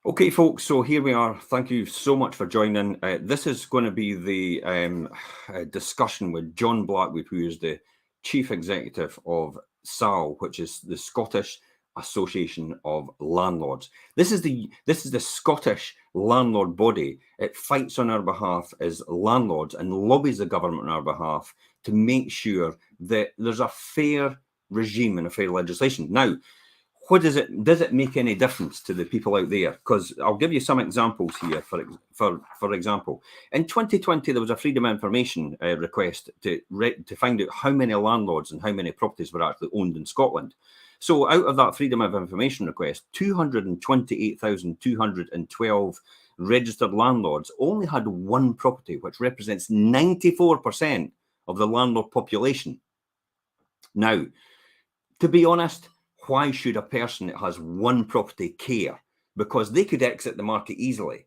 Okay, folks, so here we are. Thank you so much for joining. This is going to be the discussion with John Blackwood, who is the Chief Executive of SAL, which is the Scottish Association of Landlords. This is the Scottish landlord body. It fights on our behalf as landlords and lobbies the government on our behalf to make sure that there's a fair regime and a fair legislation. Now, what does it make any difference to the people out there? Because I'll give you some examples here. For example, in 2020 there was a freedom of information request to find out how many landlords and how many properties were actually owned in Scotland. So out of that freedom of information request, 228,212 registered landlords only had one property, which represents 94% of the landlord population. Now, to be honest, why should a person that has one property care? Because they could exit the market easily.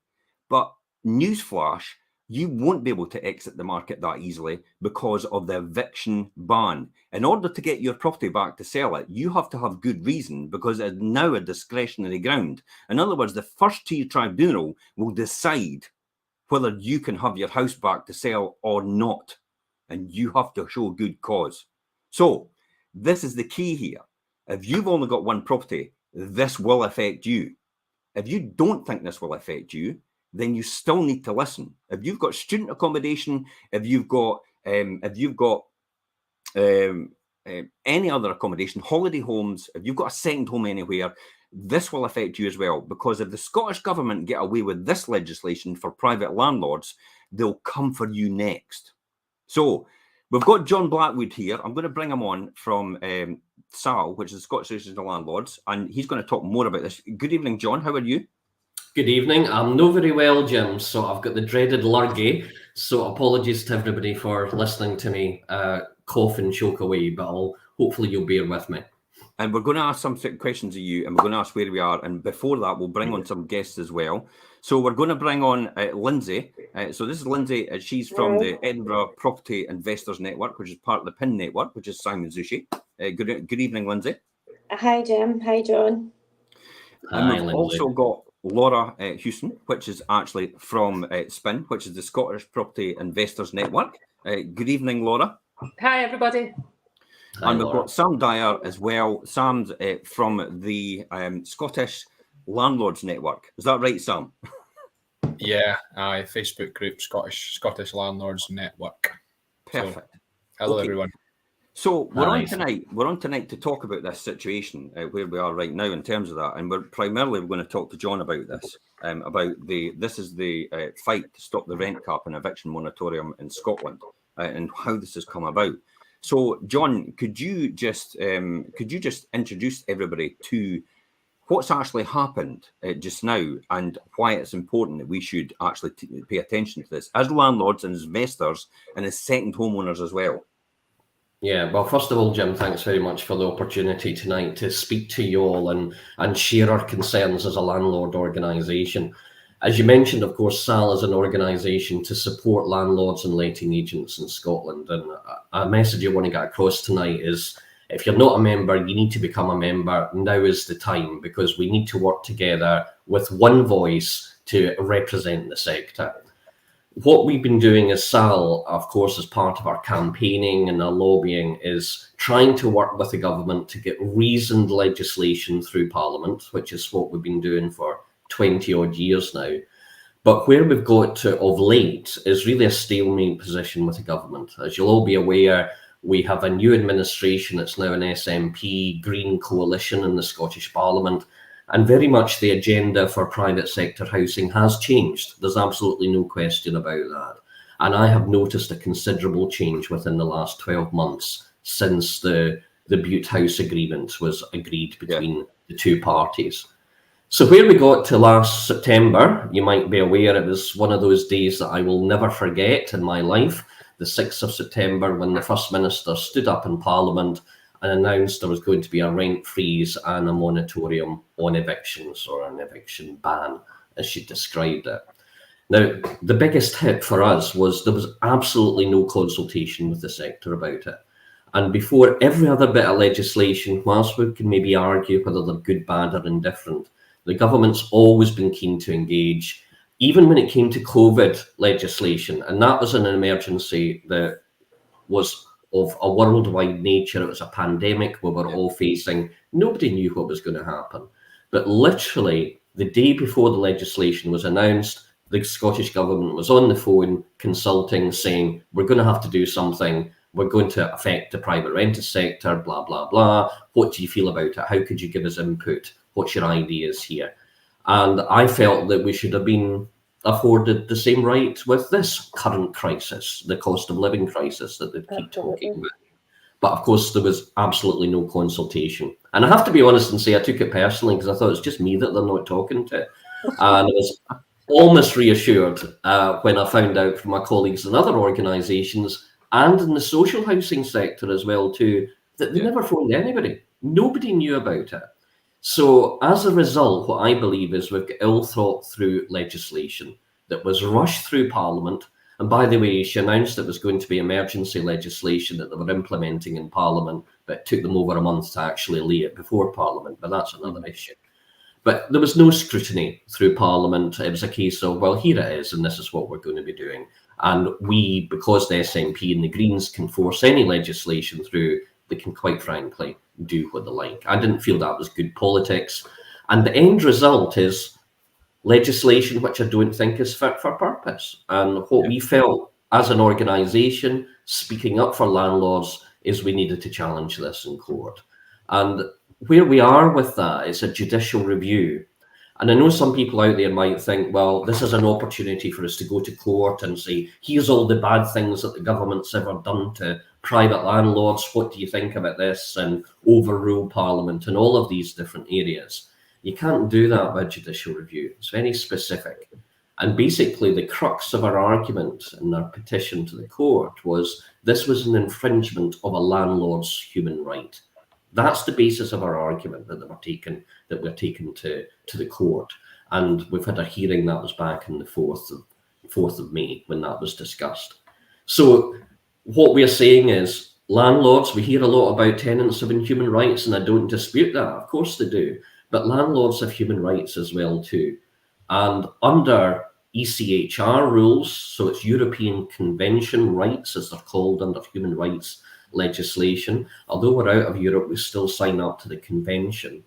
But newsflash, you won't be able to exit the market that easily because of the eviction ban. In order to get your property back to sell it, you have to have good reason because it's now a discretionary ground. In other words, the first tier tribunal will decide whether you can have your house back to sell or not. And you have to show good cause. So this is the key here. If you've only got one property, this will affect you. If you don't think this will affect you, then you still need to listen. If you've got student accommodation, if you've got any other accommodation, holiday homes, if you've got a second home anywhere, this will affect you as well. Because if the Scottish Government get away with this legislation for private landlords, they'll come for you next. So we've got John Blackwood here. I'm going to bring him on from SAL, which is the Scottish Association of Landlords, and he's going to talk more about this. Good evening, John. How are you? Good evening. I'm not very well, Jim, so I've got the dreaded lurgy, so apologies to everybody for listening to me cough and choke away, but hopefully you'll bear with me. And we're going to ask some questions of you, and we're going to ask where we are, and before that, we'll bring on some guests as well. So we're going to bring on Lindsay. So this is Lindsay. She's from the Edinburgh Property Investors Network, which is part of the PIN network, which is Simon Zushi. Good evening, Lindsay. Hi, Jim. Hi, John. And we've also got Laura Hewson, which is actually from SPIN, which is the Scottish Property Investors Network. Good evening, Laura. Hi, everybody. Hi, and we've got Sam Dyer as well. Sam's from the Scottish Landlords Network. Is that right, Sam? Yeah, Facebook group Scottish Landlords Network. Perfect. So, hello, everyone. So we're on tonight. We're on tonight to talk about this situation where we are right now in terms of that, and we're going to talk to John about this. This is the fight to stop the rent cap and eviction moratorium in Scotland, and how this has come about. So, John, could you just introduce everybody to what's actually happened just now and why it's important that we should actually pay attention to this as landlords and as investors and as second homeowners as well? Yeah, well, first of all, Jim, thanks very much for the opportunity tonight to speak to you all and share our concerns as a landlord organisation. As you mentioned, of course, SAL is an organisation to support landlords and letting agents in Scotland. And a message I want to get across tonight is, if you're not a member, you need to become a member. Now is the time, because we need to work together with one voice to represent the sector. What we've been doing as SAL, of course, as part of our campaigning and our lobbying, is trying to work with the government to get reasoned legislation through Parliament, which is what we've been doing for 20 odd years now. But where we've got to of late is really a stalemate position with the government. As you'll all be aware, we have a new administration. It's now an SNP Green coalition in the Scottish Parliament. And very much the agenda for private sector housing has changed. There's absolutely no question about that. And I have noticed a considerable change within the last 12 months since the Butte House Agreement was agreed between the two parties. So where we got to last September, you might be aware it was one of those days that I will never forget in my life, the 6th of September, when the First Minister stood up in Parliament and announced there was going to be a rent freeze and a moratorium on evictions, or an eviction ban, as she described it. Now, the biggest hit for us was there was absolutely no consultation with the sector about it. And before every other bit of legislation, whilst we can maybe argue whether they're good, bad or indifferent, The government's always been keen to engage, even when it came to COVID legislation. And that was an emergency that was of a worldwide nature. It was a pandemic we were all facing. Nobody knew what was going to happen. But literally, the day before the legislation was announced, the Scottish government was on the phone consulting, saying, we're going to have to do something. We're going to affect the private rented sector, blah, blah, blah. What do you feel about it? How could you give us input? What's your ideas here? And I felt that we should have been afforded the same right with this current crisis, the cost of living crisis that they keep talking about. But of course, there was absolutely no consultation. And I have to be honest and say I took it personally because I thought it's just me that they're not talking to. And I was almost reassured when I found out from my colleagues in other organisations and in the social housing sector as well too, that they never phoned anybody. Nobody knew about it. So as a result, what I believe is we've got ill thought through legislation that was rushed through Parliament. And by the way, she announced it was going to be emergency legislation that they were implementing in Parliament, but it took them over a month to actually lay it before Parliament, but that's another issue. But there was no scrutiny through Parliament. It was a case of, well, here it is, and this is what we're going to be doing. And we, because the SNP and the Greens can force any legislation through, they can quite frankly do what they like. I didn't feel that was good politics. And the end result is legislation which I don't think is fit for purpose. And what we felt as an organisation speaking up for landlords is we needed to challenge this in court. And where we are with that is a judicial review. And I know some people out there might think, well, this is an opportunity for us to go to court and say, here's all the bad things that the government's ever done to private landlords. What do you think about this? And overrule Parliament and all of these different areas. You can't do that by judicial review. It's very specific. And basically the crux of our argument in our petition to the court was this was an infringement of a landlord's human right. That's the basis of our argument that we're taken to the court. And we've had a hearing that was back on the 4th of May when that was discussed. So what we're saying is landlords, we hear a lot about tenants having human rights, and I don't dispute that. Of course they do. But landlords have human rights as well too. And under ECHR rules, so it's European Convention rights, as they're called under human rights legislation. Although we're out of Europe, we still sign up to the convention.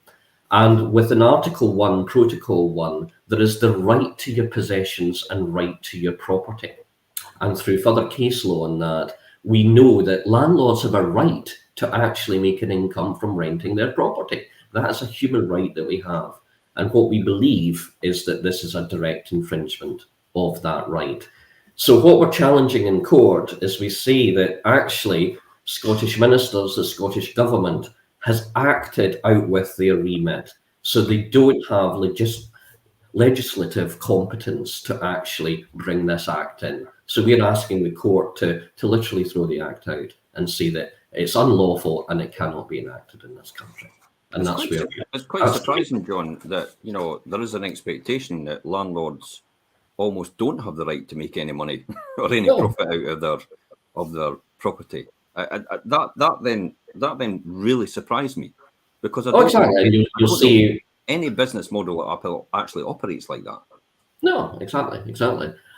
And within Article 1, Protocol 1, there is the right to your possessions and right to your property. And through further case law on that, we know that landlords have a right to actually make an income from renting their property. That is a human right that we have. And what we believe is that this is a direct infringement of that right. So what we're challenging in court is we say that actually Scottish ministers, the Scottish government, has acted out with their remit. So they don't have legislative competence to actually bring this act in. So we're asking the court to literally throw the act out and say that it's unlawful and it cannot be enacted in this country. And it's quite surprising, John, that there is an expectation that landlords almost don't have the right to make any money or any profit out of their property. That then really surprised me, because I don't know any business model that actually operates like that. No, exactly.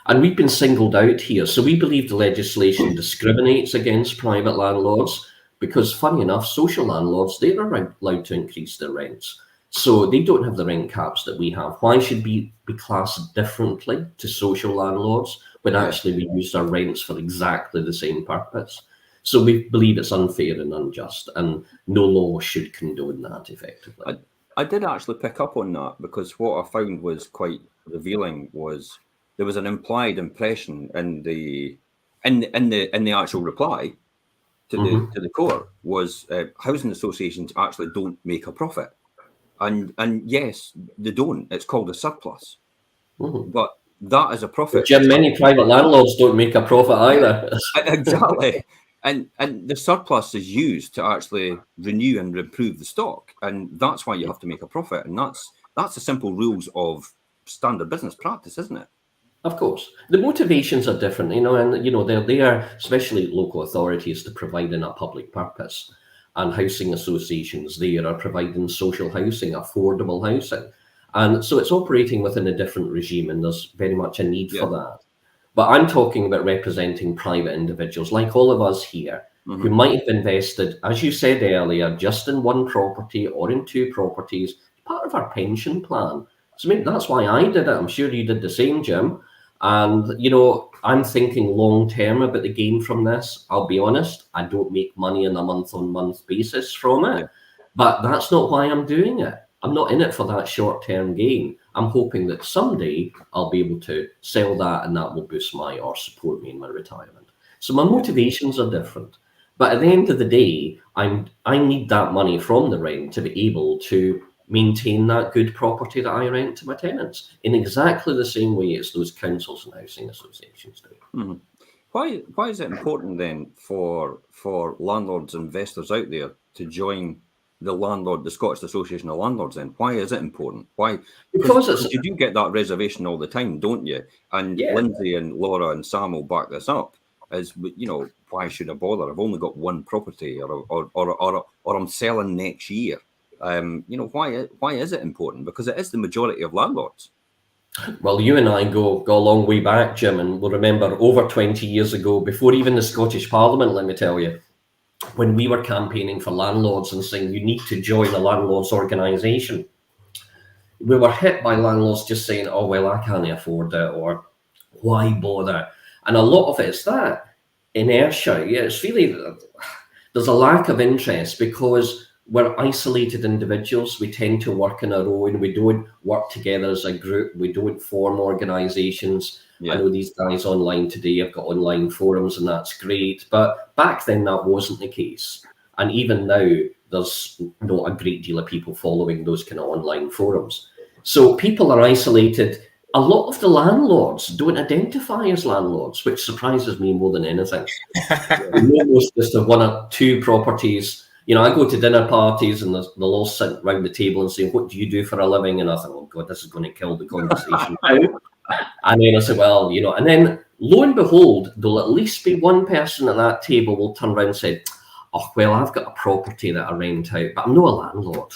And we've been singled out here. So we believe the legislation discriminates against private landlords because, funny enough, social landlords, they're allowed to increase their rents. So they don't have the rent caps that we have. Why should we be classed differently to social landlords when actually we use our rents for exactly the same purpose? So we believe it's unfair and unjust, and no law should condone that effectively. I did actually pick up on that, because what I found was quite revealing was there was an implied impression in the actual reply to the court was housing associations actually don't make a profit, and yes, they don't. It's called a surplus, but that is a profit. Jim, many private landlords don't make a profit either. Exactly. And the surplus is used to actually renew and improve the stock, and that's why you have to make a profit. And that's the simple rules of standard business practice, isn't it? Of course, the motivations are different, and they are, especially local authorities, to providing a public purpose, and housing associations there are providing social housing, affordable housing. And so it's operating within a different regime, and there's very much a need for that. But I'm talking about representing private individuals like all of us here, who might have invested, as you said earlier, just in one property or in two properties, part of our pension plan. So maybe that's why I did it. I'm sure you did the same, Jim. And, you know, I'm thinking long term about the gain from this. I'll be honest, I don't make money on a month-on-month basis from it, but that's not why I'm doing it. I'm not in it for that short-term gain. I'm hoping that someday I'll be able to sell that and that will boost my or support me in my retirement. So my motivations are different. But at the end of the day, I need that money from the rent to be able to maintain that good property that I rent to my tenants in exactly the same way as those councils and housing associations do. Why is it important then for landlords and investors out there to join the Scottish Association of Landlords then? Why is it important? Why? Because you do get that reservation all the time, don't you? And Lindsay and Laura and Sam will back this up. As you know, why should I bother? I've only got one property, or I'm selling next year. You know, why is it important? Because it is the majority of landlords. Well, you and I go a long way back, Jim, and we'll remember over 20 years ago, before even the Scottish Parliament, let me tell you, when we were campaigning for landlords and saying you need to join a landlords organisation, we were hit by landlords just saying, oh, well, I can't afford it, or why bother? And a lot of it's that inertia. Yeah, it's really, there's a lack of interest because we're isolated individuals. We tend to work on our own. We don't work together as a group. We don't form organisations. I know these guys online today have got online forums, and that's great. But back then, that wasn't the case. And even now, there's not a great deal of people following those kind of online forums. So people are isolated. A lot of the landlords don't identify as landlords, which surprises me more than anything. Most just have one or two properties. You know, I go to dinner parties and they'll all sit around the table and say, what do you do for a living? And I think, oh God, this is going to kill the conversation. And then I say, well, you know, and then lo and behold, there'll at least be one person at that table will turn around and say, oh, well, I've got a property that I rent out, but I'm not a landlord.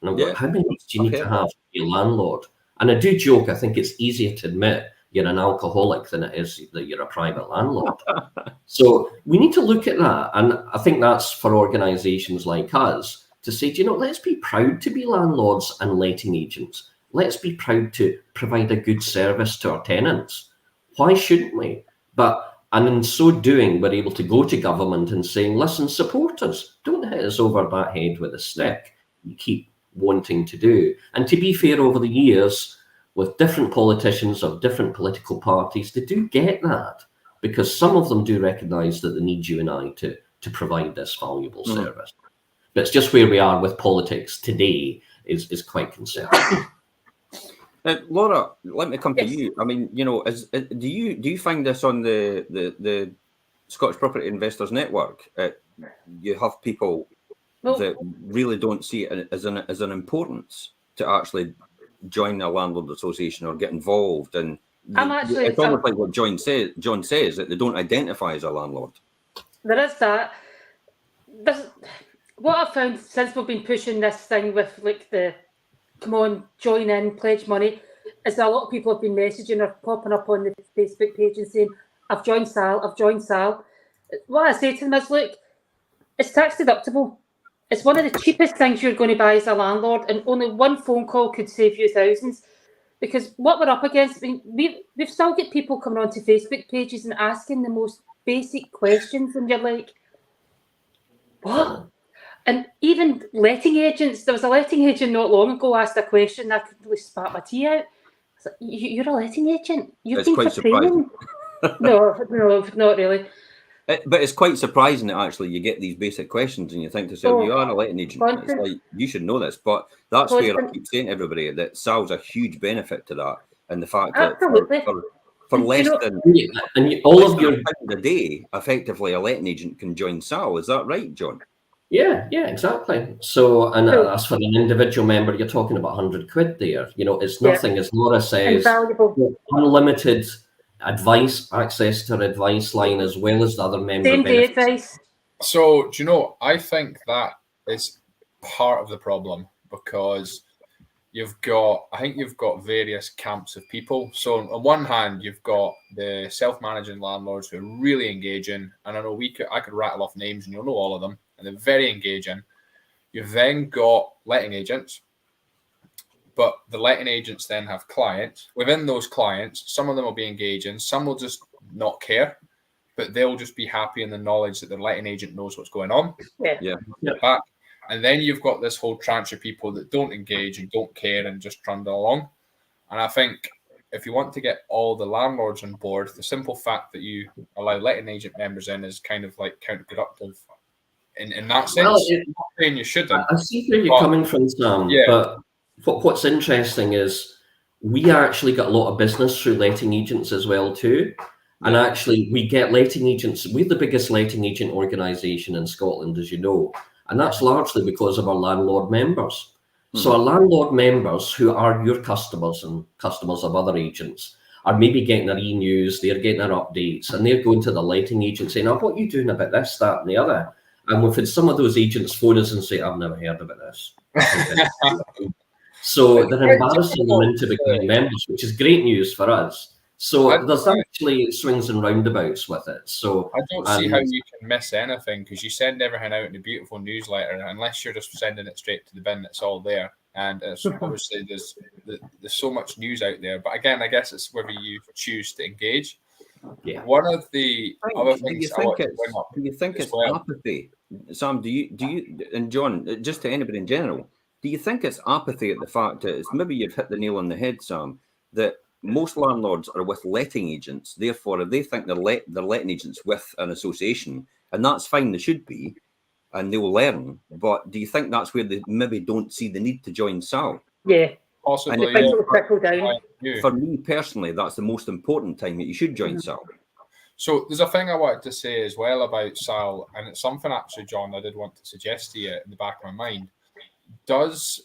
And I'm like, how many do you need to have to be a landlord? And I do joke, I think it's easier to admit you're an alcoholic than it is that you're a private landlord. So we need to look at that. And I think that's for organisations like us to say, do you know, let's be proud to be landlords and letting agents. Let's be proud to provide a good service to our tenants. Why shouldn't we? And in so doing, we're able to go to government and saying, listen, support us. Don't hit us over that head with a stick. You keep wanting to do. And to be fair, over the years, with different politicians of different political parties, they do get that, because some of them do recognise that they need you and I to provide this valuable service. But it's just where we are with politics today is quite concerning. Laura, let me come to you. I mean, you know, do you find this on the Scottish Property Investors Network? You have people that really don't see it as an importance to actually join a landlord association or get involved, and it's almost like what John says that they don't identify as a landlord. There is that. What I've found since we've been pushing this thing with like the come on, join in, pledge money, is that a lot of people have been messaging or popping up on the Facebook page and saying, I've joined SAL. What I say to them is, look, it's tax deductible. It's one of the cheapest things you're going to buy as a landlord, and only one phone call could save you thousands. Because what we're up against, I mean, we've still got people coming onto Facebook pages and asking the most basic questions, and you're like, what? And even letting agents, there was a letting agent not long ago asked a question that could really spat my tea out. I was like, you're a letting agent? You've been for training? No, not really. But it's quite surprising that actually you get these basic questions and you think to yourself, you are a letting agent. It's like, you should know this. But that's where I keep saying to everybody that SAL's a huge benefit to that. And the fact that for less than all of your a day, effectively a letting agent can join SAL. Is that right, John? Yeah, exactly. So, and as for an individual member, you're talking about 100 quid there. You know, it's nothing, as Laura says, unlimited advice, access to her advice line, as well as the other member benefits. Advice. So, do you know, I think that is part of the problem, because I think you've got various camps of people. So on one hand, you've got the self-managing landlords who are really engaging, and I know I could rattle off names, and you'll know all of them, and they're very engaging. You've then got letting agents, but the letting agents then have clients. Within those clients, some of them will be engaging, some will just not care, but they'll just be happy in the knowledge that the letting agent knows what's going on. Yeah. Back. And then you've got this whole tranche of people that don't engage and don't care and just trundle along. And I think if you want to get all the landlords on board, the simple fact that you allow letting agent members in is kind of like counterproductive in that sense. Well, I'm not saying you shouldn't. I see where you're coming from, Sam. Yeah. But what's interesting is we actually got a lot of business through letting agents as well too. And actually, we get letting agents. We're the biggest letting agent organisation in Scotland, as you know. And that's largely because of our landlord members. So our landlord members, who are your customers and customers of other agents, are maybe getting their e-news, they're getting their updates, and they're going to the letting agent saying, "Oh, what are you doing about this, that, and the other?" And we've had some of those agents phone us and say, "I've never heard about this." So they're embarrassing them into becoming members, which is great news for us. So there's actually swings and roundabouts with it. So I don't see how you can miss anything, because you send everything out in a beautiful newsletter, unless you're just sending it straight to the bin. It's all there, and it's obviously there's so much news out there. But again, I guess it's whether you choose to engage. Yeah. One of the other things do you think it's apathy, Sam? Do you and John, just to anybody in general, do you think it's apathy at the fact that it's, maybe you've hit the nail on the head, Sam, that most landlords are with letting agents, therefore if they think they're letting agents with an association, and that's fine, they should be, and they will learn, but do you think that's where they maybe don't see the need to join SAL? Yeah. Possibly. And it trickle down. For me personally, that's the most important time that you should join SAL. So there's a thing I wanted to say as well about SAL, and it's something actually, John, I did want to suggest to you in the back of my mind. Does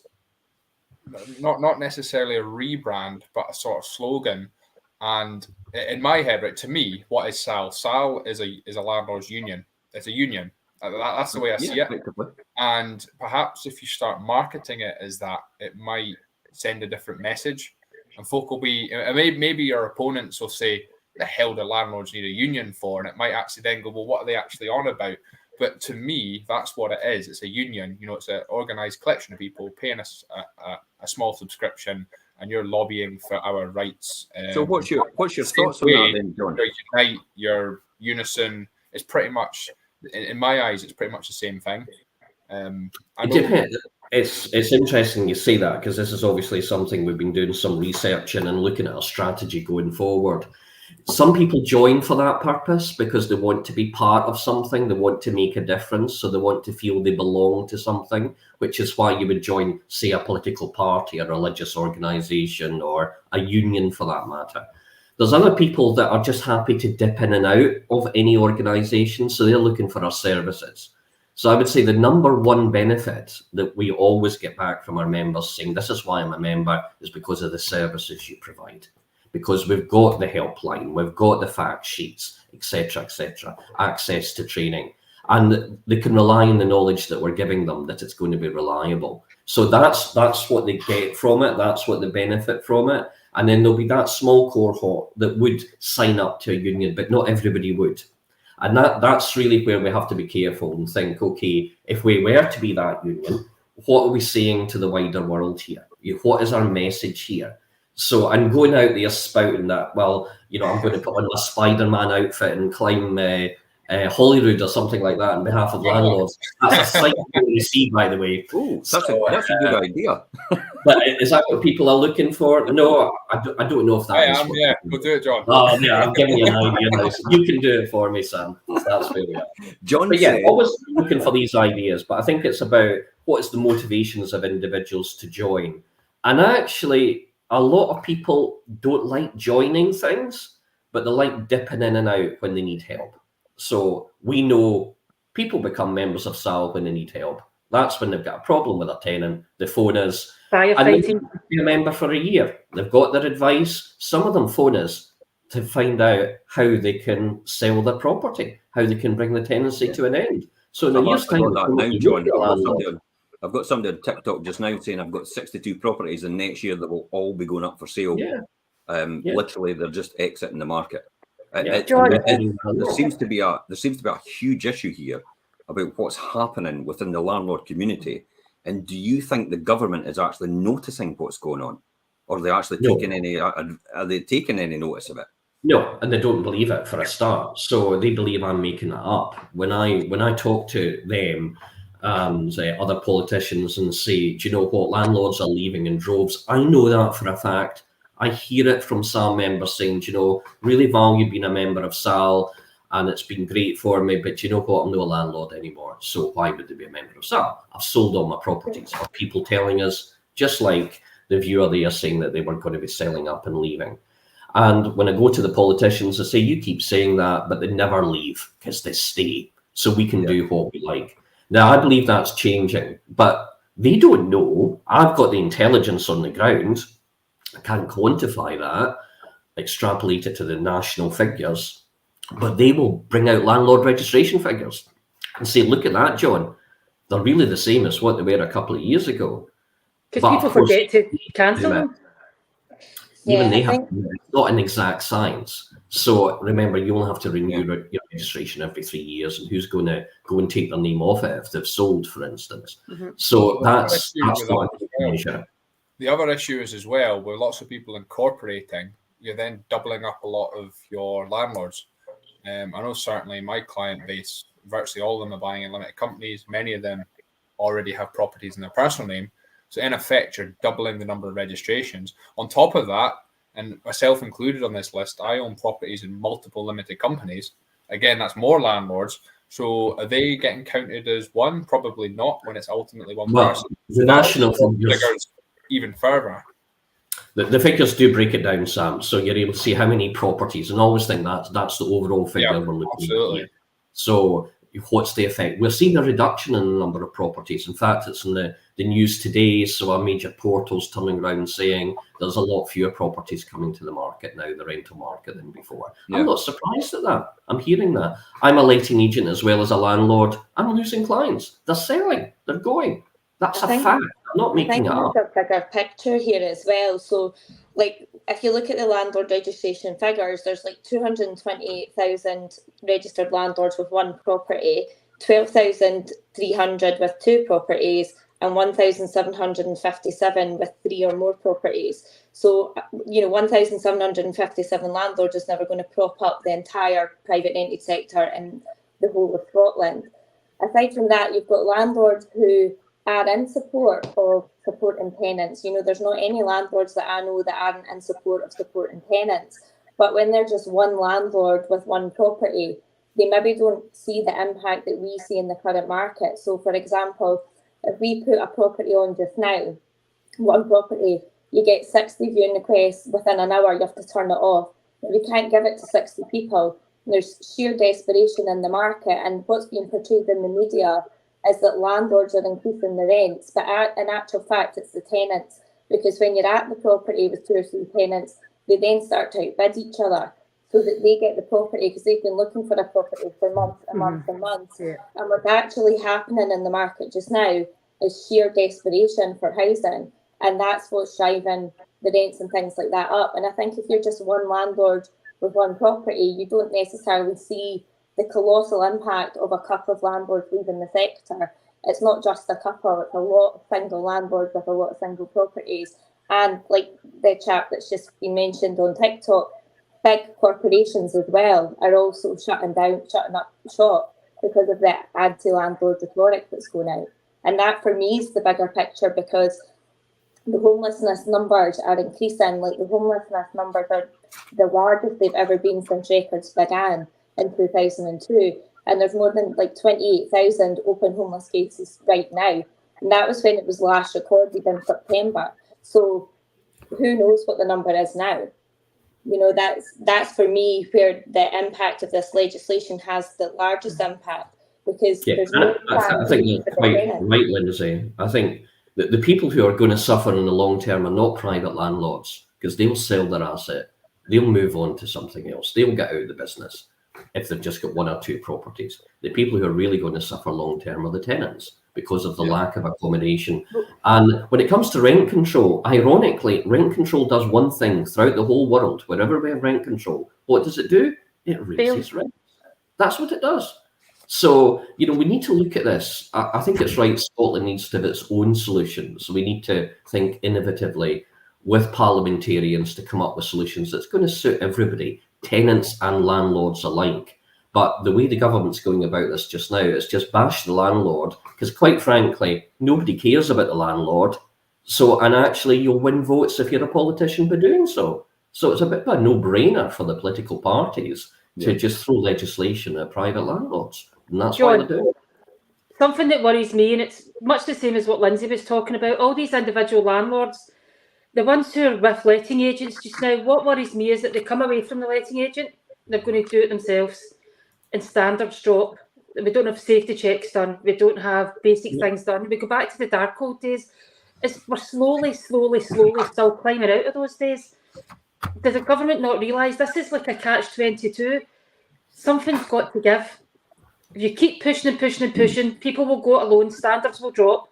not necessarily a rebrand, but a sort of slogan. And in my head, right, to me, what is SAL? SAL is a landlords union. It's a union. That's the way I see it. And perhaps if you start marketing it as that, it might send a different message. And folk will be, maybe your opponents will say, the hell do landlords need a union for? And it might actually then go, well, what are they actually on about? But to me, that's what it is. It's a union. You know, it's an organised collection of people paying a small subscription, and you're lobbying for our rights. So what's your thoughts on that then, John? Your unite, your unison. It's pretty much, in my eyes, it's pretty much the same thing. It's interesting you say that, because this is obviously something we've been doing some research in and looking at our strategy going forward. Some people join for that purpose because they want to be part of something, they want to make a difference, so they want to feel they belong to something, which is why you would join, say, a political party, a religious organisation, or a union for that matter. There's other people that are just happy to dip in and out of any organisation, so they're looking for our services. So I would say the number one benefit that we always get back from our members saying, "This is why I'm a member," is because of the services you provide. Because we've got the helpline, we've got the fact sheets, etc., access to training, and they can rely on the knowledge that we're giving them, that it's going to be reliable. So that's what they get from it, that's what they benefit from it. And then there'll be that small cohort that would sign up to a union, but not everybody would. And that's really where we have to be careful and think, okay, if we were to be that union, what are we saying to the wider world here? What is our message here? So I'm going out there spouting that, well, you know, I'm going to put on my Spider-Man outfit and climb Holyrood or something like that on behalf of landlords. That's a sight to see, by the way. Oh, that's a good idea. But is that what people are looking for? No, I don't know if that is. Yeah, we'll do it, John. Oh, yeah, I'm giving you an idea now. So you can do it for me, Sam. That's where we are. John, but yeah, always looking for these ideas. But I think it's about what is the motivations of individuals to join. And actually, a lot of people don't like joining things, but they like dipping in and out when they need help. So we know people become members of SAL when they need help. That's when they've got a problem with a tenant, they phone us, and they be a member for a year. They've got their advice. Some of them phone us to find out how they can sell their property, how they can bring the tenancy to an end. So in a year's time, I've got somebody on TikTok just now saying I've got 62 properties, and next year that will all be going up for sale. Yeah. Literally, they're just exiting the market. John, There seems to be a huge issue here about what's happening within the landlord community. And do you think the government is actually noticing what's going on, or are they actually taking any? Are they taking any notice of it? No, and they don't believe it for a start. So they believe I'm making it up. When I talk to them and other politicians and say, do you know what, landlords are leaving in droves, I know that for a fact. I hear it from some members saying, do you know, really value being a member of SAL, and it's been great for me, but you know what, I'm not a landlord anymore, so why would they be a member of SAL? I've sold all my properties. Or people telling us, just like the viewer there saying that they were going to be selling up and leaving. And when I go to the politicians, I say, you keep saying that, but they never leave because they stay, so we can do what we like. Now, I believe that's changing, but they don't know. I've got the intelligence on the ground. I can't quantify that, extrapolate it to the national figures, but they will bring out landlord registration figures and say, look at that, John. They're really the same as what they were a couple of years ago. Because people forget to cancel them. Even they have, it's not an exact science. So remember, you only have to renew your registration every 3 years, and who's going to go and take their name off it if they've sold, for instance? So that's what I measure. The other issue is as well, with lots of people incorporating, you're then doubling up a lot of your landlords. I know certainly my client base, virtually all of them are buying in limited companies. Many of them already have properties in their personal name. So in effect, you're doubling the number of registrations. On top of that, and myself included on this list, I own properties in multiple limited companies. Again, that's more landlords. So are they getting counted as one? Probably not, when it's ultimately one person. The national figures even further. The figures do break it down, Sam. So you're able to see how many properties, and always think that's the overall figure we're looking at here. So what's the effect? We're seeing a reduction in the number of properties. In fact, it's in the news today. So our major portals turning around saying there's a lot fewer properties coming to the market now, the rental market, than before. I'm not surprised at that. I'm hearing that. I'm a letting agent as well as a landlord. I'm losing clients. They're selling. They're going. That's a fact. I'm not making it up. I think there's a bigger picture here as well. So, like, if you look at the landlord registration figures, there's like 228,000 registered landlords with one property, 12,300 with two properties, and 1,757 with three or more properties. So, 1,757 landlords is never going to prop up the entire private rented sector in the whole of Scotland. Aside from that, you've got landlords who are in support of supporting tenants. There's not any landlords that I know that aren't in support of supporting tenants. But when they're just one landlord with one property, they maybe don't see the impact that we see in the current market. So, for example, if we put a property on just now, one property, you get 60 viewing requests within an hour, you have to turn it off. But we can't give it to 60 people. There's sheer desperation in the market, and what's being portrayed in the media is that landlords are increasing the rents, but in actual fact, it's the tenants. Because when you're at the property with 2 or 3 tenants, they then start to outbid each other so that they get the property, because they've been looking for a property for months and months and months. And what's actually happening in the market just now is sheer desperation for housing, and that's what's driving the rents and things like that up. And I think if you're just one landlord with one property, you don't necessarily see the colossal impact of a couple of landlords leaving the sector. It's not just a couple, it's a lot of single landlords with a lot of single properties. And like the chap that's just been mentioned on TikTok, big corporations as well are also shutting up shop because of the anti-landlord rhetoric that's going out. And that for me is the bigger picture, because the homelessness numbers are increasing. Like, the homelessness numbers are the largest they've ever been since records began in 2002, and there's more than like 28,000 open homeless cases right now, and that was when it was last recorded in September. So who knows what the number is now? That's for me where the impact of this legislation has the largest impact, because there's no I think you're quite right, Lindsay. I think that the people who are going to suffer in the long term are not private landlords, because they'll sell their asset, they'll move on to something else, they'll get out of the business if they've just got 1 or 2 properties. The people who are really going to suffer long term are the tenants, because of the lack of accommodation. And when it comes to rent control, ironically, rent control does one thing throughout the whole world. Wherever we have rent control, what does it do? It raises rent. That's what it does. So, we need to look at this. I think it's right. Scotland needs to have its own solutions. We need to think innovatively with parliamentarians to come up with solutions that's going to suit everybody, tenants and landlords alike. But the way the government's going about this just now is just bash the landlord, because quite frankly, nobody cares about the landlord. So, and actually you'll win votes if you're a politician by doing so. So it's a bit of a no-brainer for the political parties to just throw legislation at private landlords. And that's why they do. Something that worries me, and it's much the same as what Lindsay was talking about, all these individual landlords, the ones who are with letting agents just now, what worries me is that they come away from the letting agent, they're going to do it themselves, and standards drop. We don't have safety checks done. We don't have basic things done. We go back to the dark old days. We're slowly still climbing out of those days. Does the government not realise this is like a catch-22? Something's got to give. If you keep pushing and pushing, people will go it alone, standards will drop.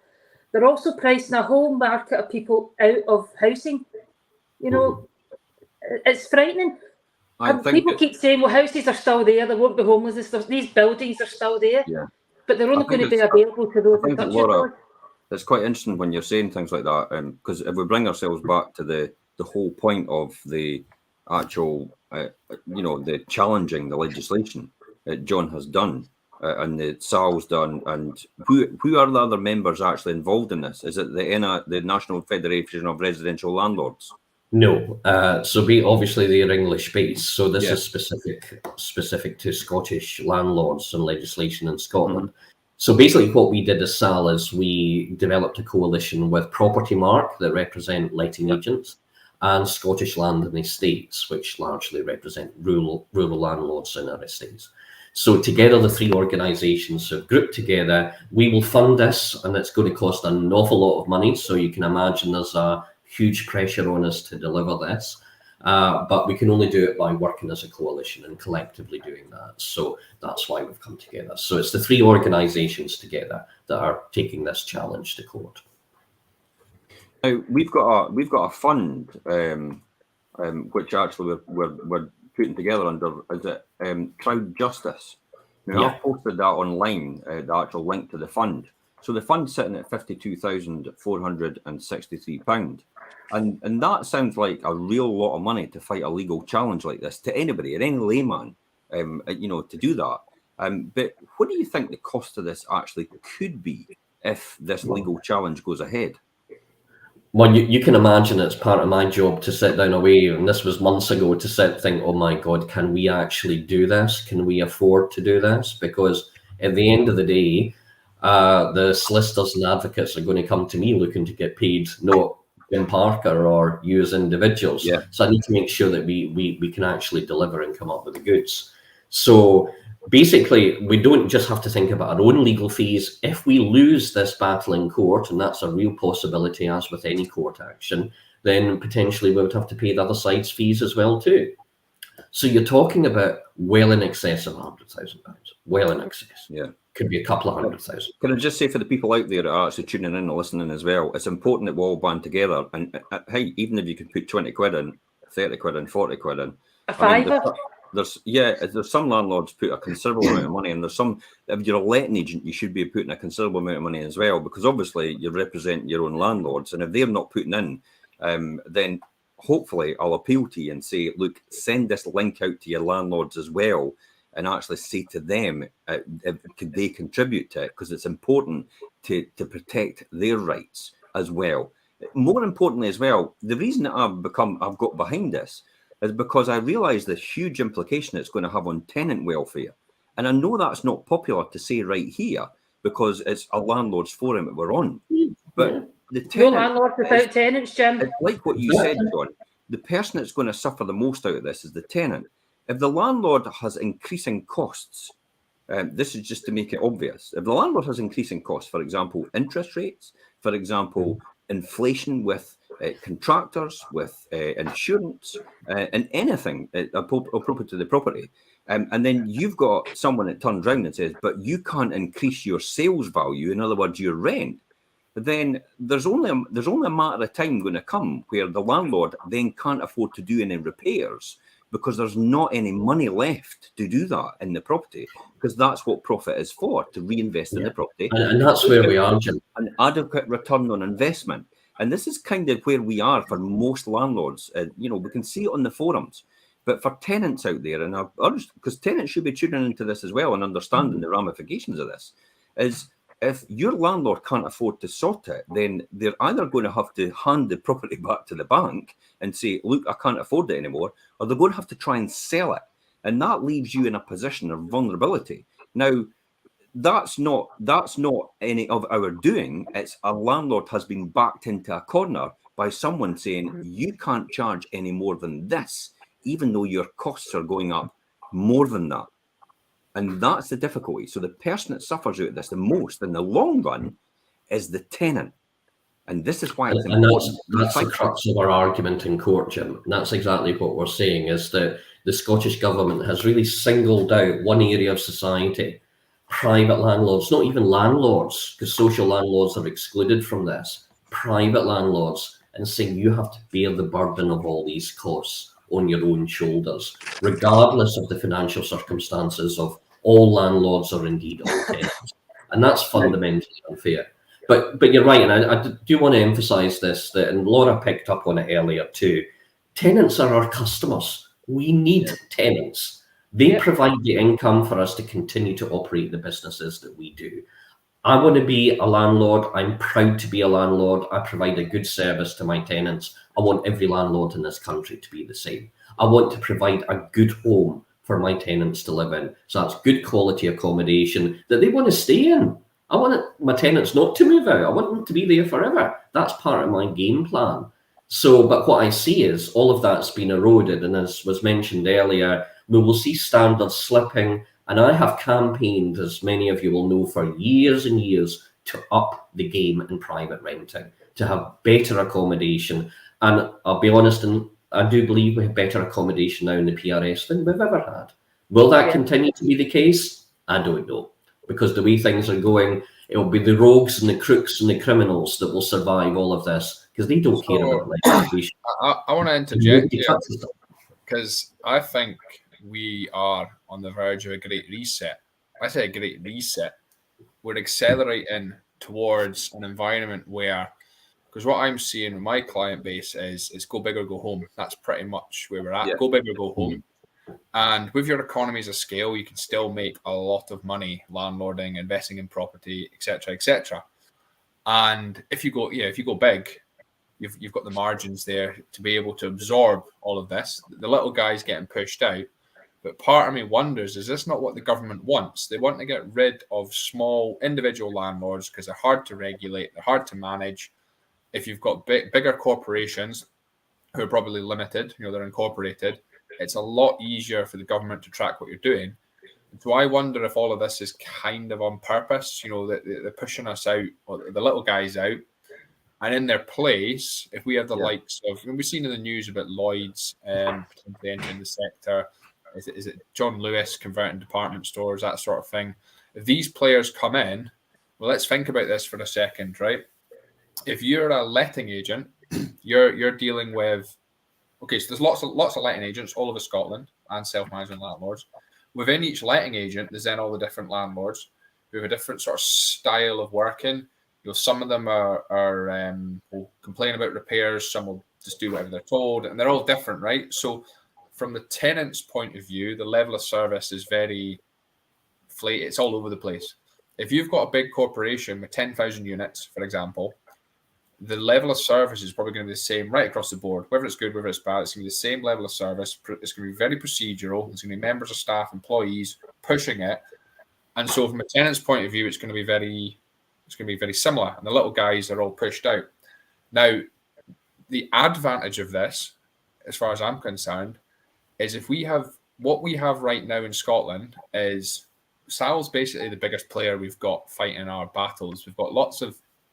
They're also pricing a whole market of people out of housing. It's frightening. People keep saying, well, houses are still there, there won't be homelessness, these buildings are still there, but they're only going to be available to those in touch with. It's quite interesting when you're saying things like that, because if we bring ourselves back to the whole point of the actual, the challenging the legislation John has done, and the Sal's done, and who are the other members actually involved in this? Is it the National Federation of Residential Landlords? No. So obviously they're English based. So this is specific to Scottish landlords and legislation in Scotland. So basically what we did as SAL is we developed a coalition with Property Mark that represent letting agents, and Scottish Land and Estates, which largely represent rural landlords in our estates. So together, the three organisations have grouped together. We will fund this, and it's going to cost an awful lot of money. So you can imagine there's a huge pressure on us to deliver this. But we can only do it by working as a coalition and collectively doing that. So that's why we've come together. So it's the three organisations together that are taking this challenge to court. Now we've got a fund which actually we're putting together under, is it Crowd Justice? Now I've posted that online, the actual link to the fund. So the fund's sitting at £52,463, and that sounds like a real lot of money to fight a legal challenge like this to anybody, or any layman, to do that. But what do you think the cost of this actually could be if this legal challenge goes ahead? Well, you can imagine it's part of my job to sit down away, and this was months ago, to think, oh my God, can we actually do this? Can we afford to do this? Because at the end of the day, the solicitors and advocates are going to come to me looking to get paid, not Jim Parker or you as individuals. Yeah. So I need to make sure that we can actually deliver and come up with the goods. So basically, we don't just have to think about our own legal fees. If we lose this battle in court, and that's a real possibility as with any court action, then potentially we would have to pay the other side's fees as well too. So you're talking about well in excess of £100,000, well in excess. Yeah. Could be a couple of 100,000. Can I just say for the people out there that are actually tuning in and listening as well, it's important that we all band together. And hey, even if you could put 20 quid in, 30 quid in, 40 quid in. A fiver. There's some landlords put a considerable amount of money, and there's some, if you're a letting agent, you should be putting a considerable amount of money as well, because obviously you represent your own landlords, and if they're not putting in, then hopefully I'll appeal to you and say, look, send this link out to your landlords as well, and actually say to them, could they contribute to it? Because it's important to protect their rights as well. More importantly as well, the reason that I've got behind this is because I realise the huge implication it's going to have on tenant welfare. And I know that's not popular to say right here, because it's a landlords forum that we're on. But the tenant, no landlord without tenants, Jim. It's like what you said, John. The person that's going to suffer the most out of this is the tenant. If the landlord has increasing costs, this is just to make it obvious. If the landlord has increasing costs, for example, interest rates, for example, inflation with contractors, with insurance, and anything appropriate to the property. And then you've got someone that turns around and says, but you can't increase your sales value, in other words, your rent. Then there's only a matter of time going to come where the landlord then can't afford to do any repairs, because there's not any money left to do that in the property, because that's what profit is for, to reinvest in the property. And that's where we are, Jim. An adequate return on investment. And this is kind of where we are for most landlords. We can see it on the forums. But for tenants out there, and because tenants should be tuning into this as well and understanding the ramifications of this, is if your landlord can't afford to sort it, then they're either going to have to hand the property back to the bank and say, look, I can't afford it anymore, or they're going to have to try and sell it. And that leaves you in a position of vulnerability. Now, that's not any of our doing. It's a landlord has been backed into a corner by someone saying, you can't charge any more than this, even though your costs are going up more than that. And that's the difficulty. So the person that suffers out of this the most in the long run is the tenant. And this is why it's important. That's the crux of our argument in court, Jim. And that's exactly what we're saying, is that the Scottish Government has really singled out one area of society, private landlords, not even landlords, because social landlords are excluded from this, private landlords, and saying you have to bear the burden of all these costs on your own shoulders, regardless of the financial circumstances of all landlords or indeed all tenants. And that's fundamentally unfair. But you're right, and I do want to emphasise this, that, and Laura picked up on it earlier too, tenants are our customers. We need tenants. They provide the income for us to continue to operate the businesses that we do. I want to be a landlord. I'm proud to be a landlord. I provide a good service to my tenants. I want every landlord in this country to be the same. I want to provide a good home for my tenants to live in. So that's good quality accommodation that they want to stay in. I want my tenants not to move out. I want them to be there forever. That's part of my game plan. So, but what I see is all of that's been eroded. And as was mentioned earlier, we will see standards slipping. And I have campaigned, as many of you will know, for years and years to up the game in private renting, to have better accommodation. And I'll be honest, and I do believe we have better accommodation now in the PRS than we've ever had. Will that continue to be the case? I don't know. Because the way things are going, it'll be the rogues and the crooks and the criminals that will survive all of this, because they don't care about legislation. I want to interject here, because I think we are on the verge of a great reset. I say a great reset. We're accelerating towards an environment where, because what I'm seeing with my client base is go big or go home. That's pretty much where we're at. Go big or go home. And with your economies of scale, you can still make a lot of money landlording, investing in property, etc., etc. And if you go big, you've got the margins there to be able to absorb all of this. The little guy's getting pushed out. But part of me wonders, is this not what the government wants? They want to get rid of small individual landlords because they're hard to regulate, they're hard to manage. If you've got bigger corporations who are probably limited, they're incorporated, it's a lot easier for the government to track what you're doing. So I wonder if all of this is kind of on purpose, they're pushing us out, or the little guys out. And in their place, if we have the likes of, we've seen in the news about Lloyd's potentially entering the sector, is it John Lewis converting department stores, that sort of thing. If these players come in, well, let's think about this for a second, right? If you're a letting agent, you're dealing with, okay, so there's lots of letting agents all over Scotland and self-management landlords. Within each letting agent, there's then all the different landlords who have a different sort of style of working. Some of them will complain about repairs, some will just do whatever they're told, and they're all different, right? So from the tenant's point of view, the level of service is very flat. It's all over the place. If you've got a big corporation with 10,000 units, for example, the level of service is probably going to be the same right across the board. Whether it's good, whether it's bad, it's going to be the same level of service. It's going to be very procedural. It's going to be members of staff, employees pushing it. And so from a tenant's point of view, it's going to be very similar. And the little guys are all pushed out. Now, the advantage of this, as far as I'm concerned, is if we have what we have right now in Scotland is Sal's basically the biggest player we've got fighting our battles. We've got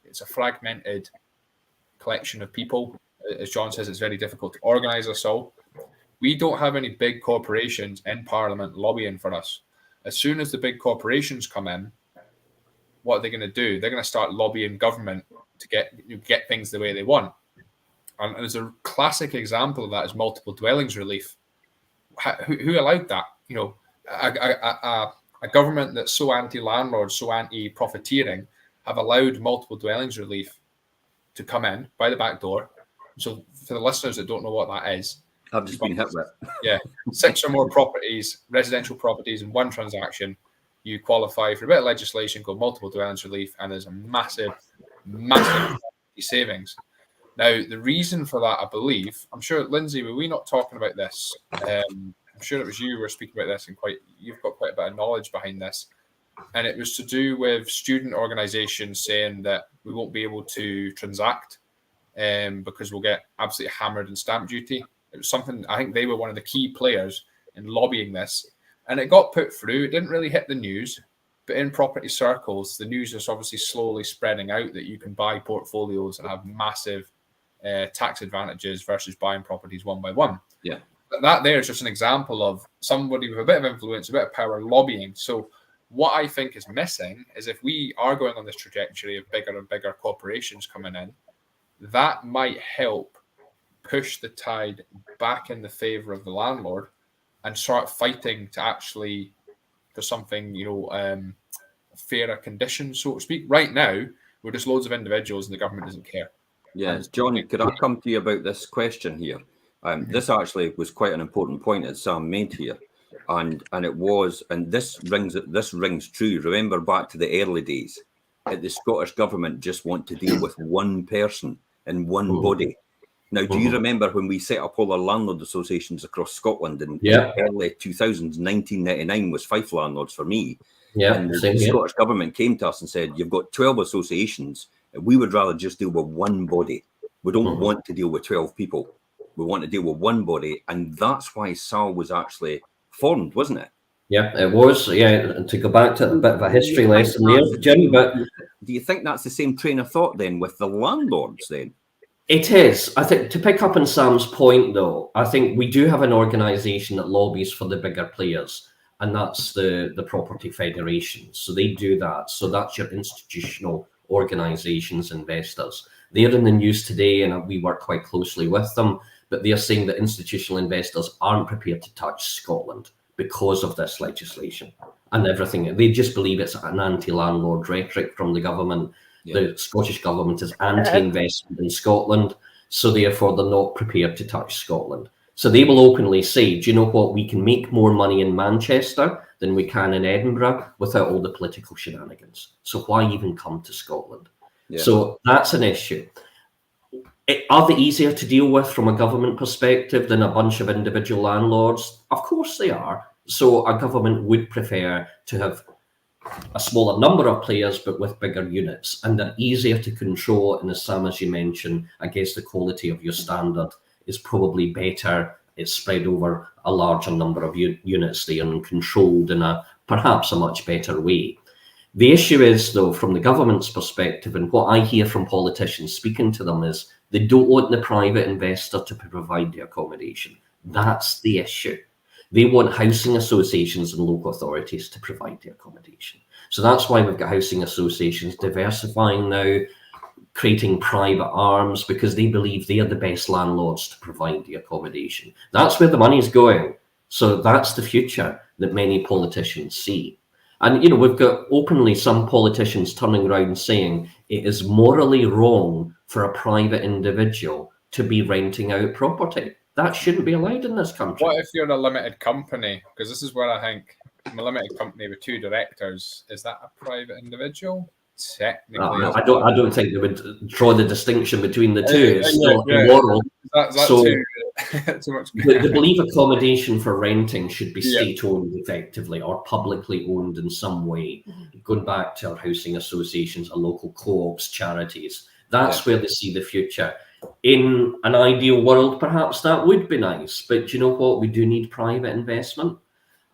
it's a fragmented collection of people as John says, it's very difficult to organise us all. We don't have any big corporations in Parliament lobbying for us. As soon as the big corporations come in, what are they going to do? They're going to start lobbying government to get things the way they want. And there's a classic example of that is multiple dwellings relief. Who allowed that? You know, a government that's so anti-landlord, so anti-profiteering, have allowed multiple dwellings relief to come in by the back door. So for the listeners that don't know what that is, I've just been hit with. Yeah, 6 or more properties, residential properties in one transaction, you qualify for a bit of legislation called multiple dwellings relief, and there's a massive savings. Now, the reason for that, I believe, I'm sure, Lindsay, were we not talking about this? I'm sure it was you who were speaking about this, and you've got quite a bit of knowledge behind this. And it was to do with student organisations saying that we won't be able to transact because we'll get absolutely hammered in stamp duty. It was something, I think they were one of the key players in lobbying this. And it got put through. It didn't really hit the news. But in property circles, the news is obviously slowly spreading out that you can buy portfolios and have massive tax advantages versus buying properties one by one. Yeah. But that there is just an example of somebody with a bit of influence, a bit of power lobbying. So what I think is missing is if we are going on this trajectory of bigger and bigger corporations coming in, that might help push the tide back in the favour of the landlord and start fighting to actually for something, fairer conditions, so to speak. Right now, we're just loads of individuals and the government doesn't care. Yeah, John, could I come to you about this question here? This actually was quite an important point that Sam made here. And it was, and this rings true. Remember back to the early days, the Scottish government just want to deal with one person and one body. Now, do you remember when we set up all our landlord associations across Scotland in early 2000s, 1999 was Fife Landlords for me. Yeah, and the Scottish government came to us and said, you've got 12 associations. We would rather just deal with one body. We don't want to deal with 12 people. We want to deal with one body. And that's why SAL was actually formed, wasn't it? Yeah, it was. Yeah, and to go back to a bit of a history lesson there, Jim, but do you think that's the same train of thought then with the landlords then? It is. I think to pick up on Sam's point, though, I think we do have an organisation that lobbies for the bigger players, and that's the property federations. So they do that. So that's your institutional organisations, investors. They're in the news today, and we work quite closely with them, but they're saying that institutional investors aren't prepared to touch Scotland because of this legislation and everything. They just believe it's an anti-landlord rhetoric from the government. Yeah. The Scottish government is anti-investment in Scotland, so therefore they're not prepared to touch Scotland. So they will openly say, do you know what, we can make more money in Manchester than we can in Edinburgh without all the political shenanigans. So why even come to Scotland? Yeah. So that's an issue. Are they easier to deal with from a government perspective than a bunch of individual landlords? Of course they are. So a government would prefer to have a smaller number of players, but with bigger units, and they're easier to control. And as Sam, as you mentioned, I guess the quality of your standard is probably better. It's spread over a larger number of units there and controlled in perhaps a much better way. The issue is, though, from the government's perspective, and what I hear from politicians speaking to them is they don't want the private investor to provide the accommodation. That's the issue. They want housing associations and local authorities to provide the accommodation. So that's why we've got housing associations diversifying now, creating private arms, because they believe they are the best landlords to provide the accommodation. That's where the money's going. So that's the future that many politicians see. And, we've got openly some politicians turning around and saying it is morally wrong for a private individual to be renting out property. That shouldn't be allowed in this country. What if you're a limited company? Because this is where I think I'm a limited company with 2 directors. Is that a private indivial? Technically, I don't think they would draw the distinction between the two. It's still immoral. So too much. They believe accommodation for renting should be state-owned effectively or publicly owned in some way. Going back to our housing associations, our local co-ops, charities, that's where they see the future. In an ideal world, perhaps that would be nice, but you know what? We do need private investment.